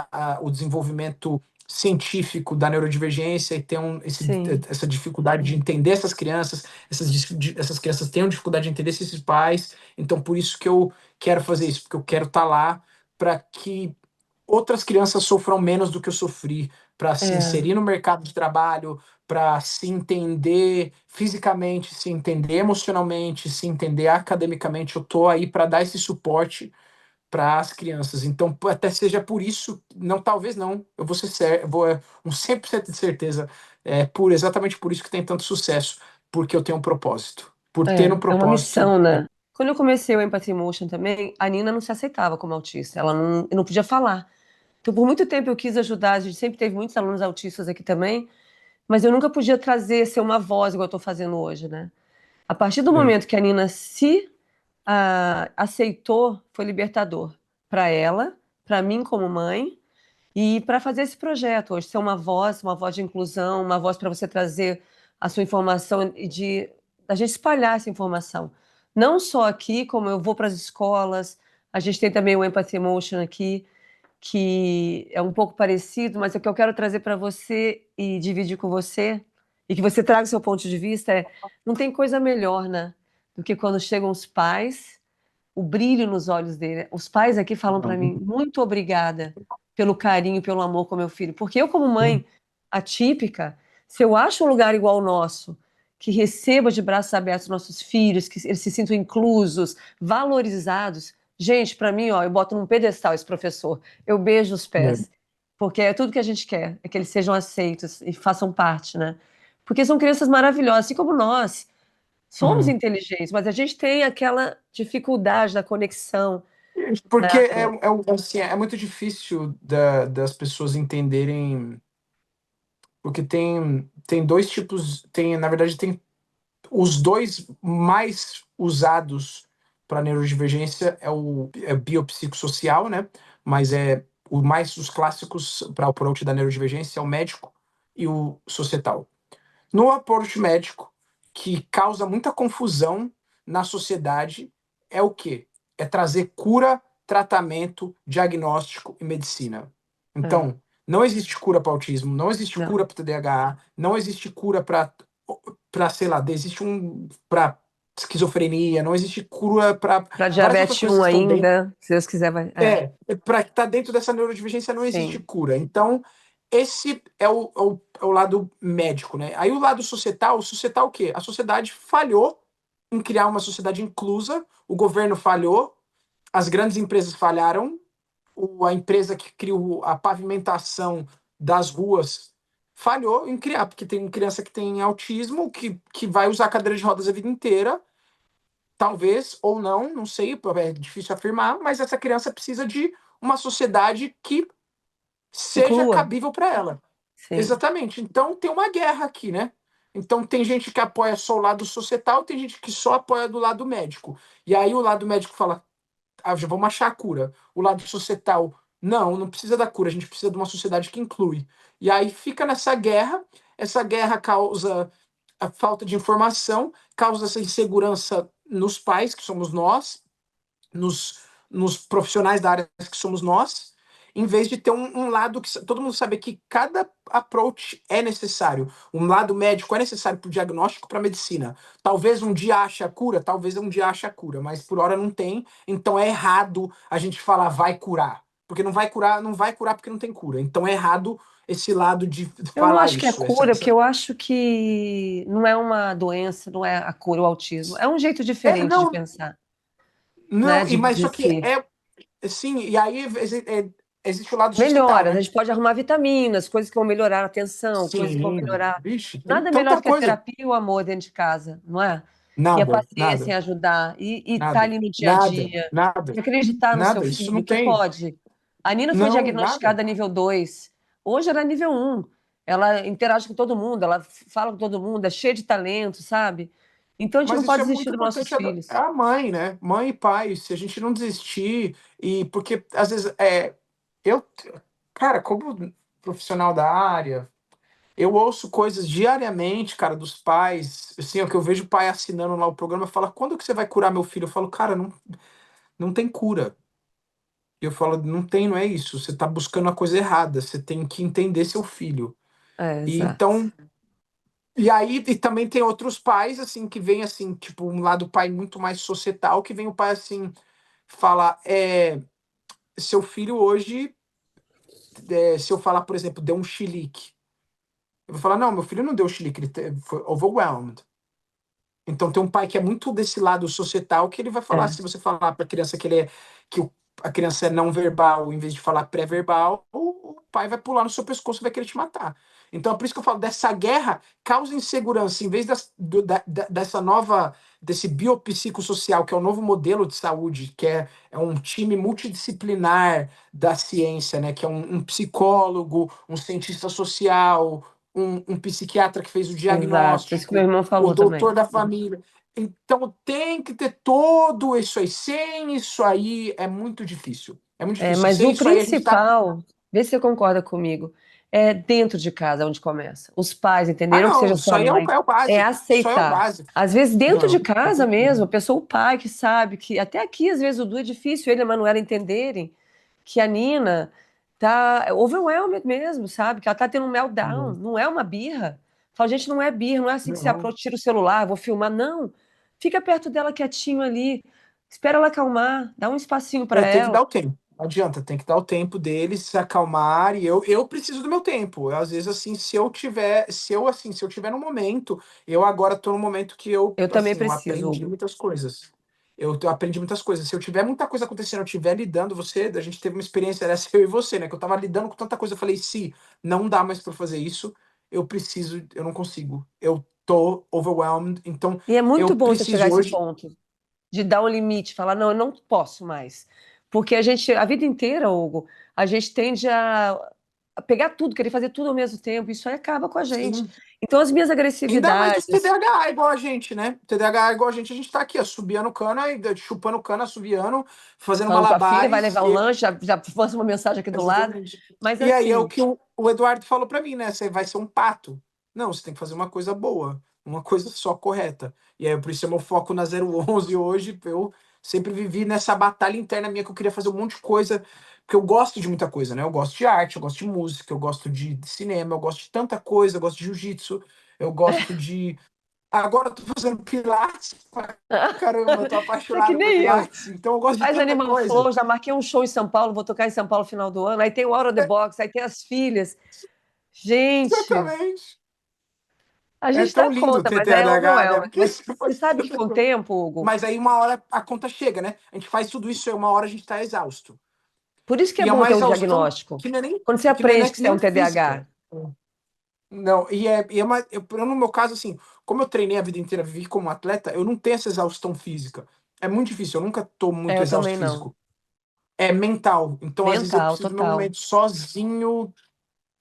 o desenvolvimento científico da neurodivergência e tenham Sim. essa dificuldade de entender essas crianças. Essas crianças têm dificuldade de entender esses pais. Então, por isso que eu quero fazer isso, porque eu quero estar lá para que outras crianças sofram menos do que eu sofri, para se É. inserir no mercado de trabalho, para se entender fisicamente, se entender emocionalmente, se entender academicamente. Eu tô aí para dar esse suporte para as crianças. Então, até seja por isso, não, talvez não, eu vou ser vou um 100% de certeza, exatamente por isso que tem tanto sucesso, porque eu tenho um propósito. Por ter um É uma propósito. missão, né? Quando eu comecei o Empathy Motion também, a Nina não se aceitava como autista. Ela não podia falar. Então, por muito tempo eu quis ajudar. A gente sempre teve muitos alunos autistas aqui também, mas eu nunca podia trazer, ser uma voz igual eu estou fazendo hoje, né? A partir do É, momento que a Nina se aceitou, foi libertador para ela, para mim como mãe e para fazer esse projeto hoje, ser uma voz de inclusão, uma voz para você trazer a sua informação e de a gente espalhar essa informação. Não só aqui, como eu vou para as escolas, a gente tem também o Empathy Emotion aqui, que é um pouco parecido, mas o que eu quero trazer para você e dividir com você, e que você traga o seu ponto de vista, não tem coisa melhor, né? Do que quando chegam os pais, o brilho nos olhos dele. Os pais aqui falam para mim, muito obrigada pelo carinho, pelo amor com meu filho. Porque eu, como mãe atípica, se eu acho um lugar igual ao nosso, que receba de braços abertos nossos filhos, que eles se sintam inclusos, valorizados, gente, para mim, ó, eu boto num pedestal esse professor, eu beijo os pés, porque é tudo que a gente quer, é que eles sejam aceitos e façam parte, né? Porque são crianças maravilhosas, assim como nós. Somos uhum. inteligentes, mas a gente tem aquela dificuldade da conexão, Porque né? assim, é muito difícil das pessoas entenderem, porque tem dois tipos, na verdade, tem os dois mais usados para neurodivergência é o biopsicossocial, né? Mas os clássicos para o approach da neurodivergência é o médico e o societal. No approach médico, que causa muita confusão na sociedade, é o quê? É trazer cura, tratamento, diagnóstico e medicina. É, Então, não existe cura para autismo, não existe não. cura para TDAH, não existe cura para, sei lá, existe para esquizofrenia, não existe cura para Para várias outras diabetes coisas um que estão dentro. ainda, se Deus quiser, vai. É, Para estar dentro dessa neurodivergência não existe sim. cura. Então, esse é o lado médico, né? Aí o lado societal, o quê? A sociedade falhou em criar uma sociedade inclusa, o governo falhou, as grandes empresas falharam, a empresa que criou a pavimentação das ruas falhou em criar, porque tem criança que tem autismo, que vai usar cadeira de rodas a vida inteira, talvez ou não, não sei, é difícil afirmar, mas essa criança precisa de uma sociedade que seja Inclua. cabível para ela. Sim. Exatamente. Então tem uma guerra aqui, né? Então tem gente que apoia só o lado societal, tem gente que só apoia do lado médico. E aí o lado médico fala: ah, já vamos achar a cura. O lado societal, não, não precisa da cura, a gente precisa de uma sociedade que inclui. E aí fica nessa guerra, essa guerra causa a falta de informação, causa essa insegurança nos pais, que somos nós, nos profissionais da área que somos nós, em vez de ter um lado que todo mundo sabe que cada approach é necessário. Um lado médico é necessário para o diagnóstico, para a medicina. Talvez um dia ache a cura, talvez um dia ache a cura, mas por hora não tem. Então é errado a gente falar vai curar, porque não vai curar, não vai curar porque não tem cura. Então é errado esse lado de Eu não falar acho que é isso. cura, porque eu acho que não é uma doença, não é a cura, o autismo. É um jeito diferente de Não, pensar, né? não, mas De só que ser. sim, e aí existe o lado societal, Melhoras, a né? gente pode arrumar vitaminas, coisas que vão melhorar a atenção, coisas que vão Sim, melhorar. vixe, tem Nada melhor tanta do que a coisa. terapia e o amor dentro de casa, não é? E a Nada, paciência em nada, ajudar, e estar nada, ali no dia a nada, dia, nada, e acreditar no seu nada. Isso não filho, que tem. pode. A Nina foi Não, nada. diagnosticada nível 2, hoje ela é nível 1. Ela interage com todo mundo, ela fala com todo mundo, é cheia de talento, sabe? Então a gente não Mas isso pode é desistir muito dos nossos importante é filhos. a mãe, né? Mãe e pai, se a gente não desistir, e porque às vezes eu, cara, como profissional da área, eu ouço coisas diariamente, cara, dos pais, assim, é que eu vejo o pai assinando lá o programa, fala, quando que você vai curar meu filho? Eu falo, cara, não tem cura. Eu falo, não tem, não é isso. Você está buscando a coisa errada. Você tem que entender seu filho. É, E exato. então, e aí e também tem outros pais assim que vem assim, tipo, um lado pai muito mais societal, que vem o pai assim falar, seu filho hoje, se eu falar, por exemplo, deu um chilique, eu vou falar, não, meu filho não deu chilique, foi overwhelmed. Então tem um pai que é muito desse lado societal que ele vai falar, É. se você falar para a criança a criança é não verbal, em vez de falar pré-verbal, o pai vai pular no seu pescoço e vai querer te matar. Então é por isso que eu falo dessa guerra causa insegurança, em vez dessa nova desse biopsicossocial, que é o novo modelo de saúde, que é um time multidisciplinar da ciência, né, que é um psicólogo, um cientista social, um psiquiatra que fez o Exato, isso que meu diagnóstico, irmão o falou doutor também. da família. Então tem que ter todo isso aí. Sem isso aí é muito difícil. É muito É, difícil. mas Sem o isso aí a gente tá. principal, vê se você concorda comigo, é dentro de casa onde começa. Os pais Ah, entenderam que seja não, isso sua aí é mãe. o É básico. Isso aí é o aceitar. básico. Às vezes, dentro de Não, com casa mesmo, certeza. a pessoa, o pai que sabe que até aqui, às vezes, o Du é difícil, ele e a Manuela entenderem que a Nina tá overwhelmed mesmo, sabe? Que ela tá tendo um meltdown, Não, não é uma birra. Fala, gente, não é birra, não é assim que se não. aproxima, tira o celular, vou filmar. Não. Fica perto dela quietinho ali. Espera ela acalmar, dá um espacinho para Tem que ela. dar o tempo. Não adianta, tem que dar o tempo deles se acalmar e eu preciso do meu tempo. Às vezes assim, se eu tiver num momento, eu agora tô num momento que Eu também assim, eu preciso, aprendi Hugo. muitas coisas. Eu aprendi muitas coisas. Se eu tiver muita coisa acontecendo, eu estiver lidando, a gente teve uma experiência dessa, eu e você, né? Que eu tava lidando com tanta coisa. Eu falei, se não dá mais para fazer isso, eu não consigo. Eu tô overwhelmed, então E é muito eu bom você chegar a preciso esse hoje. ponto de dar um limite, falar, não, eu não posso mais. Porque a gente, a vida inteira, Hugo, a gente tende a pegar tudo, querer fazer tudo ao mesmo tempo, isso aí acaba com a gente. Sim. Então, as minhas Ainda mais os agressividades, TDAH igual a gente, né? TDAH igual a gente tá aqui, ó, subiando cana, chupando cana, assobiando, fazendo falando com a filha, vai malabares. levar um lanche, já manda uma mensagem aqui do lado. Exatamente. Mas E aí é o assim, que o Eduardo falou pra mim, né? Você vai ser um pato. Não, você tem que fazer uma coisa boa, uma coisa só correta. E aí, por isso é meu foco na 011 hoje. Eu sempre vivi nessa batalha interna minha que eu queria fazer um monte de coisa, porque eu gosto de muita coisa, né? Eu gosto de arte, eu gosto de música, eu gosto de cinema, eu gosto de tanta coisa, eu gosto de jiu-jitsu, eu gosto de. Agora eu tô fazendo pilates pra caramba, eu tô é que apaixonado por nem eu. pilates, então eu gosto de Faz tanta Animal coisa. Flow, já marquei um show em São Paulo, vou tocar em São Paulo no final do ano. Aí tem o Out of the Box, aí tem as filhas. Gente, Exatamente. a É gente tão dá lindo o conta, mas é TDAH, né? overwhelming. Porque Mas você você pode sabe que fazer com o tudo. tempo, Hugo, Mas aí uma hora a conta chega, né? A gente faz tudo isso e uma hora a gente tá exausto. por isso que é E é bom uma ter o exaustão diagnóstico. que não é nem, Quando você que não é aprende nem que você é um nem física. TDAH. Não, eu, no meu caso, assim, como eu treinei a vida inteira, vivi como atleta, eu não tenho essa exaustão física. É muito difícil, eu nunca tô É, muito eu exausto também não. físico. É mental. Então, às vezes, eu Mental, preciso do meu total. momento sozinho,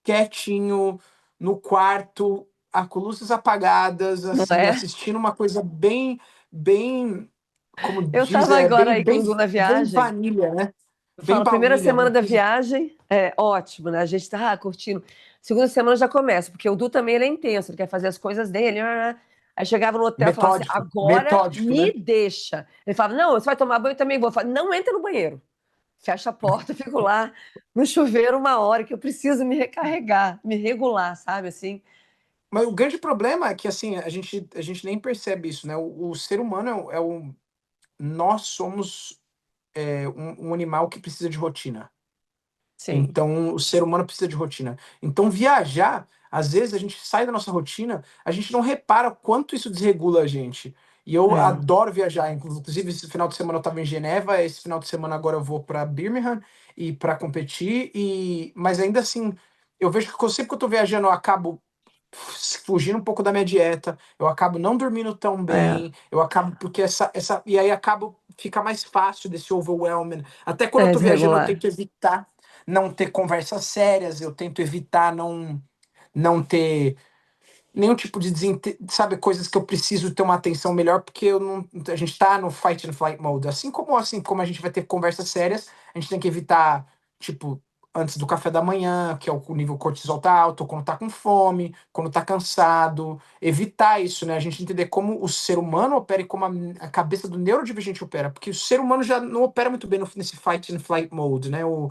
quietinho, no quarto, com luzes apagadas, Não assim, é? assistindo uma coisa bem, bem, como Eu diz, tava agora aí com bem, o Du na bem viagem. vanilha, né? Eu Bem falo, primeira baunilha, semana uma da coisa viagem, é ótimo, né? A gente tá curtindo. Segunda semana já começa, porque o Du também ele é intenso, ele quer fazer as coisas dele. Aí chegava no hotel e falava assim: metódico, agora metódico, me né? deixa. Ele falava: não, você vai tomar banho eu também vou. Eu falava, não entra no banheiro. Fecha a porta, fico lá no chuveiro uma hora que eu preciso me recarregar, me regular, sabe assim? Mas o grande problema é que, assim, a gente nem percebe isso, né? O ser humano nós somos um animal que precisa de rotina. Sim, Então, o ser humano precisa de rotina. Então, viajar, às vezes a gente sai da nossa rotina, a gente não repara o quanto isso desregula a gente. E eu é, adoro viajar. Inclusive, esse final de semana eu estava em Geneva, esse final de semana agora eu vou para Birmingham e para competir. Mas ainda assim, eu vejo que sempre que eu estou viajando, eu acabo fugindo um pouco da minha dieta, eu acabo não dormindo tão é, bem, eu acabo porque e aí acabo fica mais fácil desse overwhelming. Até quando eu é tô viajando, eu desregular. tento evitar não ter conversas sérias, eu tento evitar não ter nenhum tipo de sabe, coisas que eu preciso ter uma atenção melhor, porque eu não, a gente tá no fight and flight mode. Assim como a gente vai ter conversas sérias, a gente tem que evitar, tipo, antes do café da manhã, que é o nível cortisol tá alto, quando tá com fome, quando tá cansado, evitar isso, né? A gente entender como o ser humano opera e como a cabeça do neurodivergente opera, porque o ser humano já não opera muito bem nesse fight and flight mode, né? O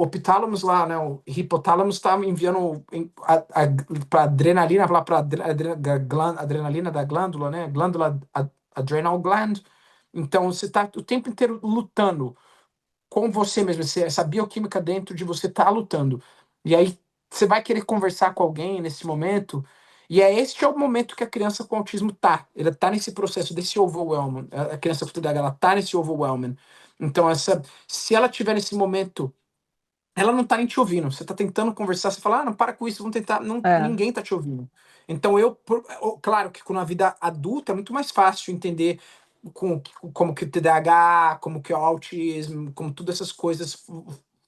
optálamos lá, né? O hipotálamo está enviando para adrenalina, lá para adrenalina da glândula, né? Glândula adrenal gland. Então você está o tempo inteiro lutando com você mesmo, essa bioquímica dentro de você tá lutando. E aí você vai querer conversar com alguém nesse momento. E é este é o momento que a criança com autismo tá. Ela tá nesse processo desse overwhelming. A criança com TDAH, ela tá nesse overwhelming. Então, se ela tiver nesse momento ela não tá nem te ouvindo. Você tá tentando conversar, você fala, não, para com isso, vamos tentar. Não, É, ninguém tá te ouvindo. Então claro que com a vida adulta é muito mais fácil entender como que o TDAH, como que o autismo, como todas essas coisas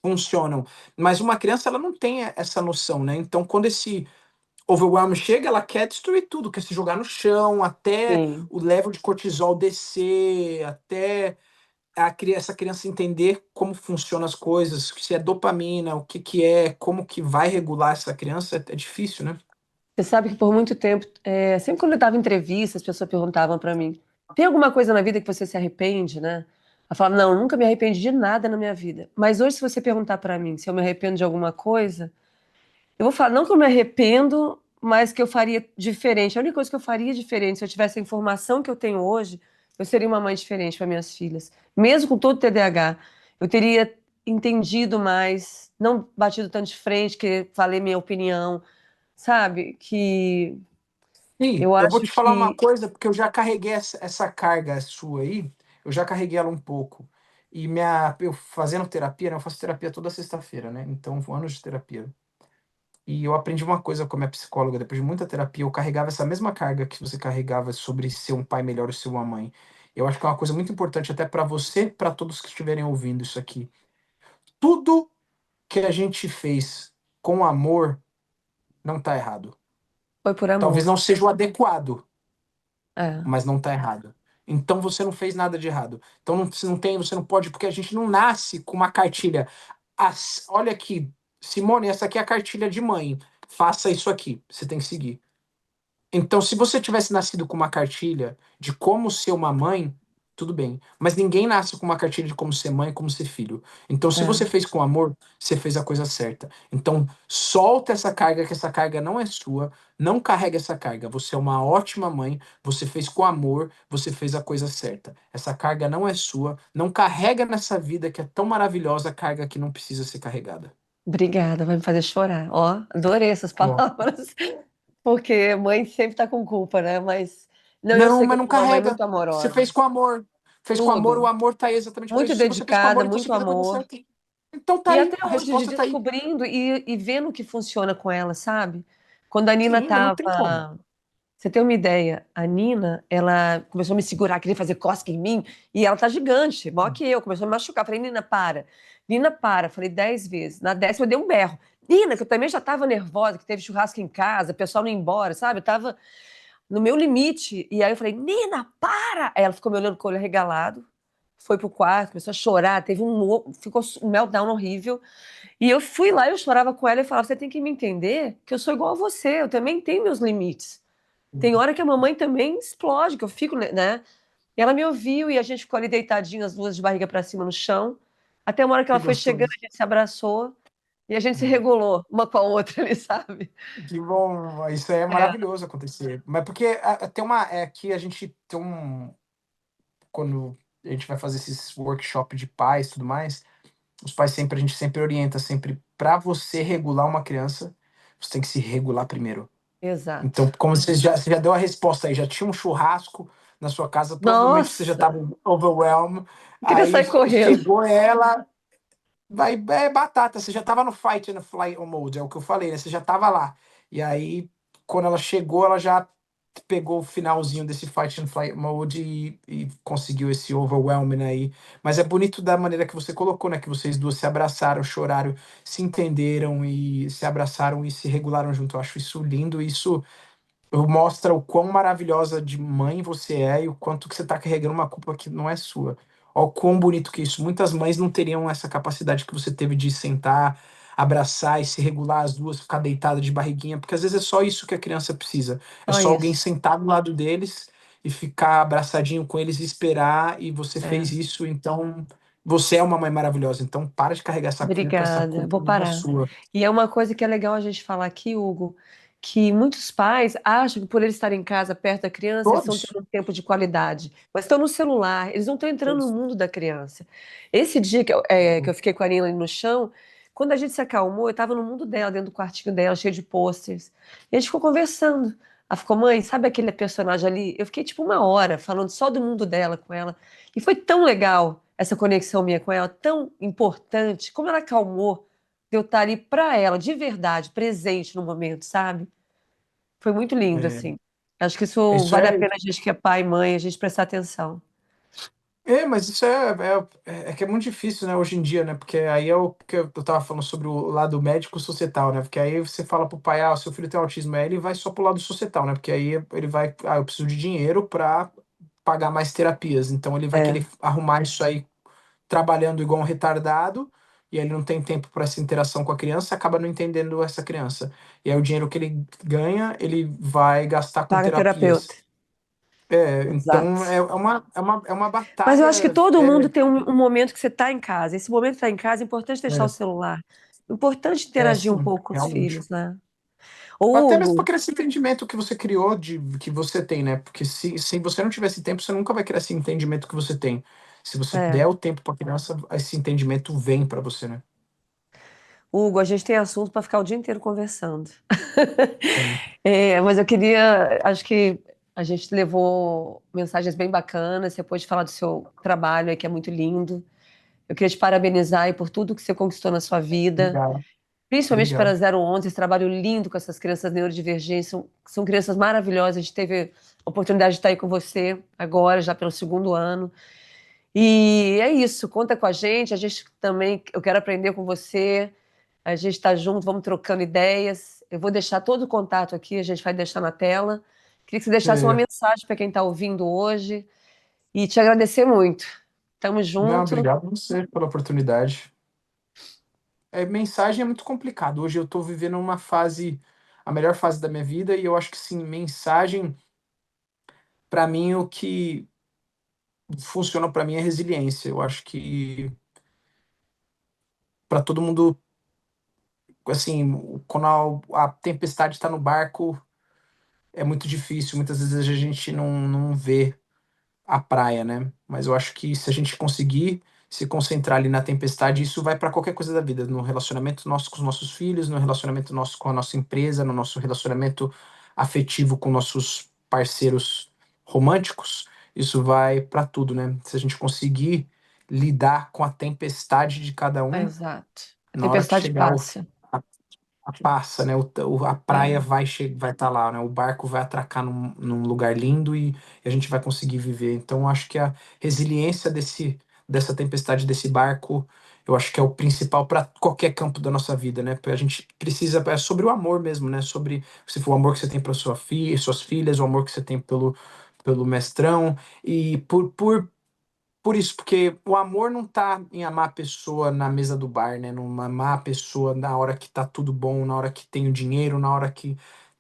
funcionam. Mas uma criança, ela não tem essa noção, né? Então, quando esse overwhelm chega, ela quer destruir tudo, quer se jogar no chão, até sim. o level de cortisol descer, até essa criança entender como funcionam as coisas, se é dopamina, o que que é, como que vai regular essa criança, é difícil, né? Você sabe que por muito tempo, sempre quando eu dava entrevista, as pessoas perguntavam pra mim: tem alguma coisa na vida que você se arrepende, né? Eu falava: não, eu nunca me arrependi de nada na minha vida. Mas hoje, se você perguntar pra mim se eu me arrependo de alguma coisa, eu vou falar, não que eu me arrependo, mas que eu faria diferente. A única coisa que eu faria diferente, se eu tivesse a informação que eu tenho hoje, eu seria uma mãe diferente para minhas filhas. Mesmo com todo o TDAH, eu teria entendido mais, não batido tanto de frente, que falei minha opinião, sabe? Que Sim, eu eu vou acho te falar uma que coisa, porque eu já carreguei essa carga sua aí, eu já carreguei ela um pouco. E eu fazendo terapia, né? Eu faço terapia toda sexta-feira, né? Então, anos de terapia. E eu aprendi uma coisa com a minha psicóloga, depois de muita terapia, eu carregava essa mesma carga que você carregava sobre ser um pai melhor ou ser uma mãe. Eu acho que é uma coisa muito importante até para você, para todos que estiverem ouvindo isso aqui. Tudo que a gente fez com amor não tá errado. foi por Talvez amor. não seja o adequado, É, mas não tá errado. Então você não fez nada de errado. Então você não pode, porque a gente não nasce com uma cartilha. Olha aqui, Simone, essa aqui é a cartilha de mãe. Faça isso aqui. Você tem que seguir. Então, se você tivesse nascido com uma cartilha de como ser uma mãe, tudo bem. Mas ninguém nasce com uma cartilha de como ser mãe, como ser filho. Então, se você é. fez com amor, você fez a coisa certa. Então, solta essa carga, que essa carga não é sua. Não carrega essa carga. Você é uma ótima mãe. Você fez com amor. Você fez a coisa certa. Essa carga não é sua. Não carrega nessa vida que é tão maravilhosa a carga que não precisa ser carregada. Obrigada, vai me fazer chorar. Ó, adorei essas Ó. palavras, porque mãe sempre tá com culpa, né? Mas não, eu Não, sei que mas eu não sou uma mãe carrega. muito Você amorosa. fez com amor. Fez com amor, o Tudo. amor tá aí exatamente para Muito isso. Se você fez com dedicada, amor, então muito significa que vai dar amor. certo. Então tá E aí, até a hoje, de resposta tá aí. descobrindo e vendo o que funciona com ela, sabe? Quando a Nina Sim, mas não tem como. tava. Você tem uma ideia? A Nina, ela começou a me segurar, queria fazer cosca em mim, e ela tá gigante, maior que eu, começou a me machucar. Falei, Nina, para. Nina, para. Falei 10 vezes. Na 10ª eu dei um berro. Nina, que eu também já tava nervosa, que teve churrasco em casa, o pessoal não ia embora, sabe? Eu tava no meu limite. E aí eu falei, Nina, para! Aí ela ficou me olhando com o olho regalado, foi pro quarto, começou a chorar, teve ficou um meltdown horrível. E eu fui lá, eu chorava com ela e falava: você tem que me entender que eu sou igual a você, eu também tenho meus limites. Tem hora que a mamãe também explode, que eu fico, né? E ela me ouviu e a gente ficou ali deitadinho, as duas de barriga pra cima no chão. Até uma hora que Que ela foi chegando, gostoso. a gente se abraçou e a gente se regulou uma com a outra ali, sabe? Que bom, isso é É, maravilhoso acontecer. Mas porque tem uma. É que a gente tem um. Quando a gente vai fazer esses workshop de pais e tudo mais, os pais sempre, a gente sempre orienta, sempre, para você regular uma criança, você tem que se regular primeiro. exato. Então, como você já deu a resposta aí, já tinha um churrasco na sua casa, provavelmente você já estava Nossa, overwhelmed, queria aí sair correndo. chegou ela, vai, é batata, você já estava no fight and flight mode, é o que eu falei, né? Você já estava lá. E aí, quando ela chegou, ela já pegou o finalzinho desse fight and flight mode e conseguiu esse overwhelming aí. Mas é bonito da maneira que você colocou, né? Que vocês duas se abraçaram, choraram, se entenderam e se abraçaram e se regularam junto. Eu acho isso lindo, isso mostra o quão maravilhosa de mãe você é e o quanto que você está carregando uma culpa que não é sua. Ó, o quão bonito que é isso. Muitas mães não teriam essa capacidade que você teve de sentar, abraçar e se regular as duas, ficar deitada de barriguinha, porque às vezes é só isso que a criança precisa. É Só só alguém isso. sentar do lado deles e ficar abraçadinho com eles e esperar, e você É. fez isso, então você é uma mãe maravilhosa. Então para de carregar essa Obrigada, culpa vou não é parar. sua. E é uma coisa que é legal a gente falar aqui, Hugo, que muitos pais acham que por eles estarem em casa perto da criança, eles estão Todos. tendo um tempo de qualidade, mas estão no celular, eles não estão entrando no Todos. mundo da criança. Esse dia que eu fiquei com a Nina ali no chão, quando a gente se acalmou, eu estava no mundo dela, dentro do quartinho dela, cheio de posters, e a gente ficou conversando. Ela ficou, mãe, sabe aquele personagem ali? Eu fiquei tipo uma hora falando só do mundo dela com ela. E foi tão legal essa conexão minha com ela, tão importante, como ela acalmou de eu estar ali para ela, de verdade, presente no momento, sabe? Foi muito lindo, É, assim. Acho que isso isso vale a é. pena a gente que é pai e mãe, a gente prestar atenção. Mas isso é que é muito difícil, né, hoje em dia, né? Porque aí é o que eu tava falando sobre o lado médico societal, né? Porque aí você fala pro pai, ah, o seu filho tem autismo, aí ele vai só pro lado societal, né? Porque aí ele vai, ah, eu preciso de dinheiro para pagar mais terapias. Então ele vai É, querer arrumar isso aí trabalhando igual um retardado, e aí ele não tem tempo para essa interação com a criança, acaba não entendendo essa criança. E aí o dinheiro que ele ganha, ele vai gastar com paga terapeuta. terapias. Então Exato. é uma Mas eu acho que batalha. todo mundo tem um momento que você está em casa. Esse momento que está em casa, é importante deixar o É, celular. Importante interagir um sim, pouco com os realmente. filhos, né? Ô, Até mesmo para Hugo, criar esse entendimento que você criou, de que você tem, né? Porque se você não tivesse tempo, você nunca vai criar esse entendimento que você tem. Se você der é. o tempo para a criança, esse entendimento vem para você, né? Hugo, a gente tem assunto para ficar o dia inteiro conversando. Tem. Mas eu queria, acho que a gente levou mensagens bem bacanas. Você pôde falar do seu trabalho aí, que é muito lindo. Eu queria te parabenizar aí por tudo que você conquistou na sua vida, Obrigado. principalmente para Obrigado. 011, esse trabalho lindo com essas crianças neurodivergentes. São crianças maravilhosas. A gente teve a oportunidade de estar aí com você agora, já pelo segundo ano. E é isso, conta com a gente. A gente também, eu quero aprender com você. A gente está junto, vamos trocando ideias. Eu vou deixar todo o contato aqui, a gente vai deixar na tela. Queria que você deixasse uma É, mensagem para quem está ouvindo hoje e te agradecer muito. Tamo não, junto. obrigado a você pela oportunidade. Mensagem é muito complicado. Hoje eu estou vivendo uma fase, a melhor fase da minha vida, e eu acho que sim, mensagem, para mim, o que funciona para mim é resiliência. Eu acho que para todo mundo, assim, quando a tempestade está no barco, é muito difícil. Muitas vezes a gente não vê a praia, né? Mas eu acho que se a gente conseguir se concentrar ali na tempestade, isso vai para qualquer coisa da vida, no relacionamento nosso com os nossos filhos, no relacionamento nosso com a nossa empresa, no nosso relacionamento afetivo com nossos parceiros românticos, isso vai para tudo, né? Se a gente conseguir lidar com a tempestade de cada um, Exato. A na hora que tempestade chegar passa. passa, né? A praia É. vai estar lá, né? O barco vai atracar num lugar lindo e a gente vai conseguir viver. Então, eu acho que a resiliência dessa tempestade, desse barco, eu acho que é o principal para qualquer campo da nossa vida, né? A gente precisa, é sobre o amor mesmo, né? Sobre se for o amor que você tem para sua filha, suas filhas, o amor que você tem pelo mestrão, e por isso, porque o amor não tá em amar a pessoa na mesa do bar, né? Não amar a pessoa na hora que tá tudo bom, na hora que tem o dinheiro, na hora que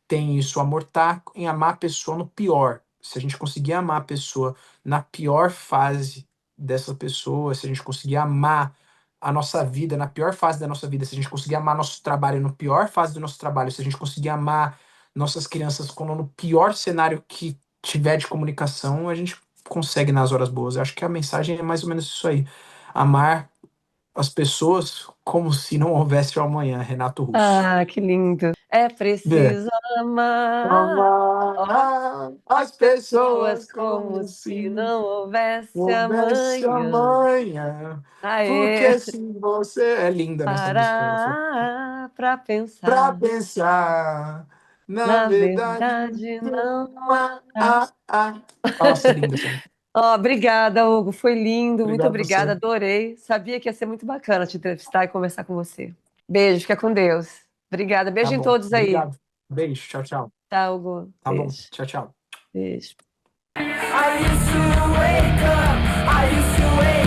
tem isso. O amor tá em amar a pessoa no pior. Se a gente conseguir amar a pessoa na pior fase dessa pessoa, se a gente conseguir amar a nossa vida na pior fase da nossa vida, se a gente conseguir amar nosso trabalho na pior fase do nosso trabalho, se a gente conseguir amar nossas crianças quando no pior cenário que tiver de comunicação, a gente consegue nas horas boas. Eu acho que a mensagem é mais ou menos isso aí. Amar as pessoas como se não houvesse o amanhã, Renato Russo. Ah, que lindo. É É. preciso amar Amar as pessoas pessoas como como se se não houvesse houvesse amanhã. amanhã. Aê, Porque se você. É linda nessa música. parar pra Pra pensar. pensar, na Na verdade, verdade, não não há. há. Nossa, é linda essa música. Ó, obrigada, Hugo. Foi lindo. Muito Obrigado a obrigada. você. Adorei. Sabia que ia ser muito bacana te entrevistar e conversar com você. Beijo, fica com Deus. Obrigada. Tá Beijo em bom. todos aí. Obrigado. Beijo. Tchau, tchau. Tá, Hugo? Tá bom. Beijo. Tchau, tchau. Beijo. I used to wake up, I used to wake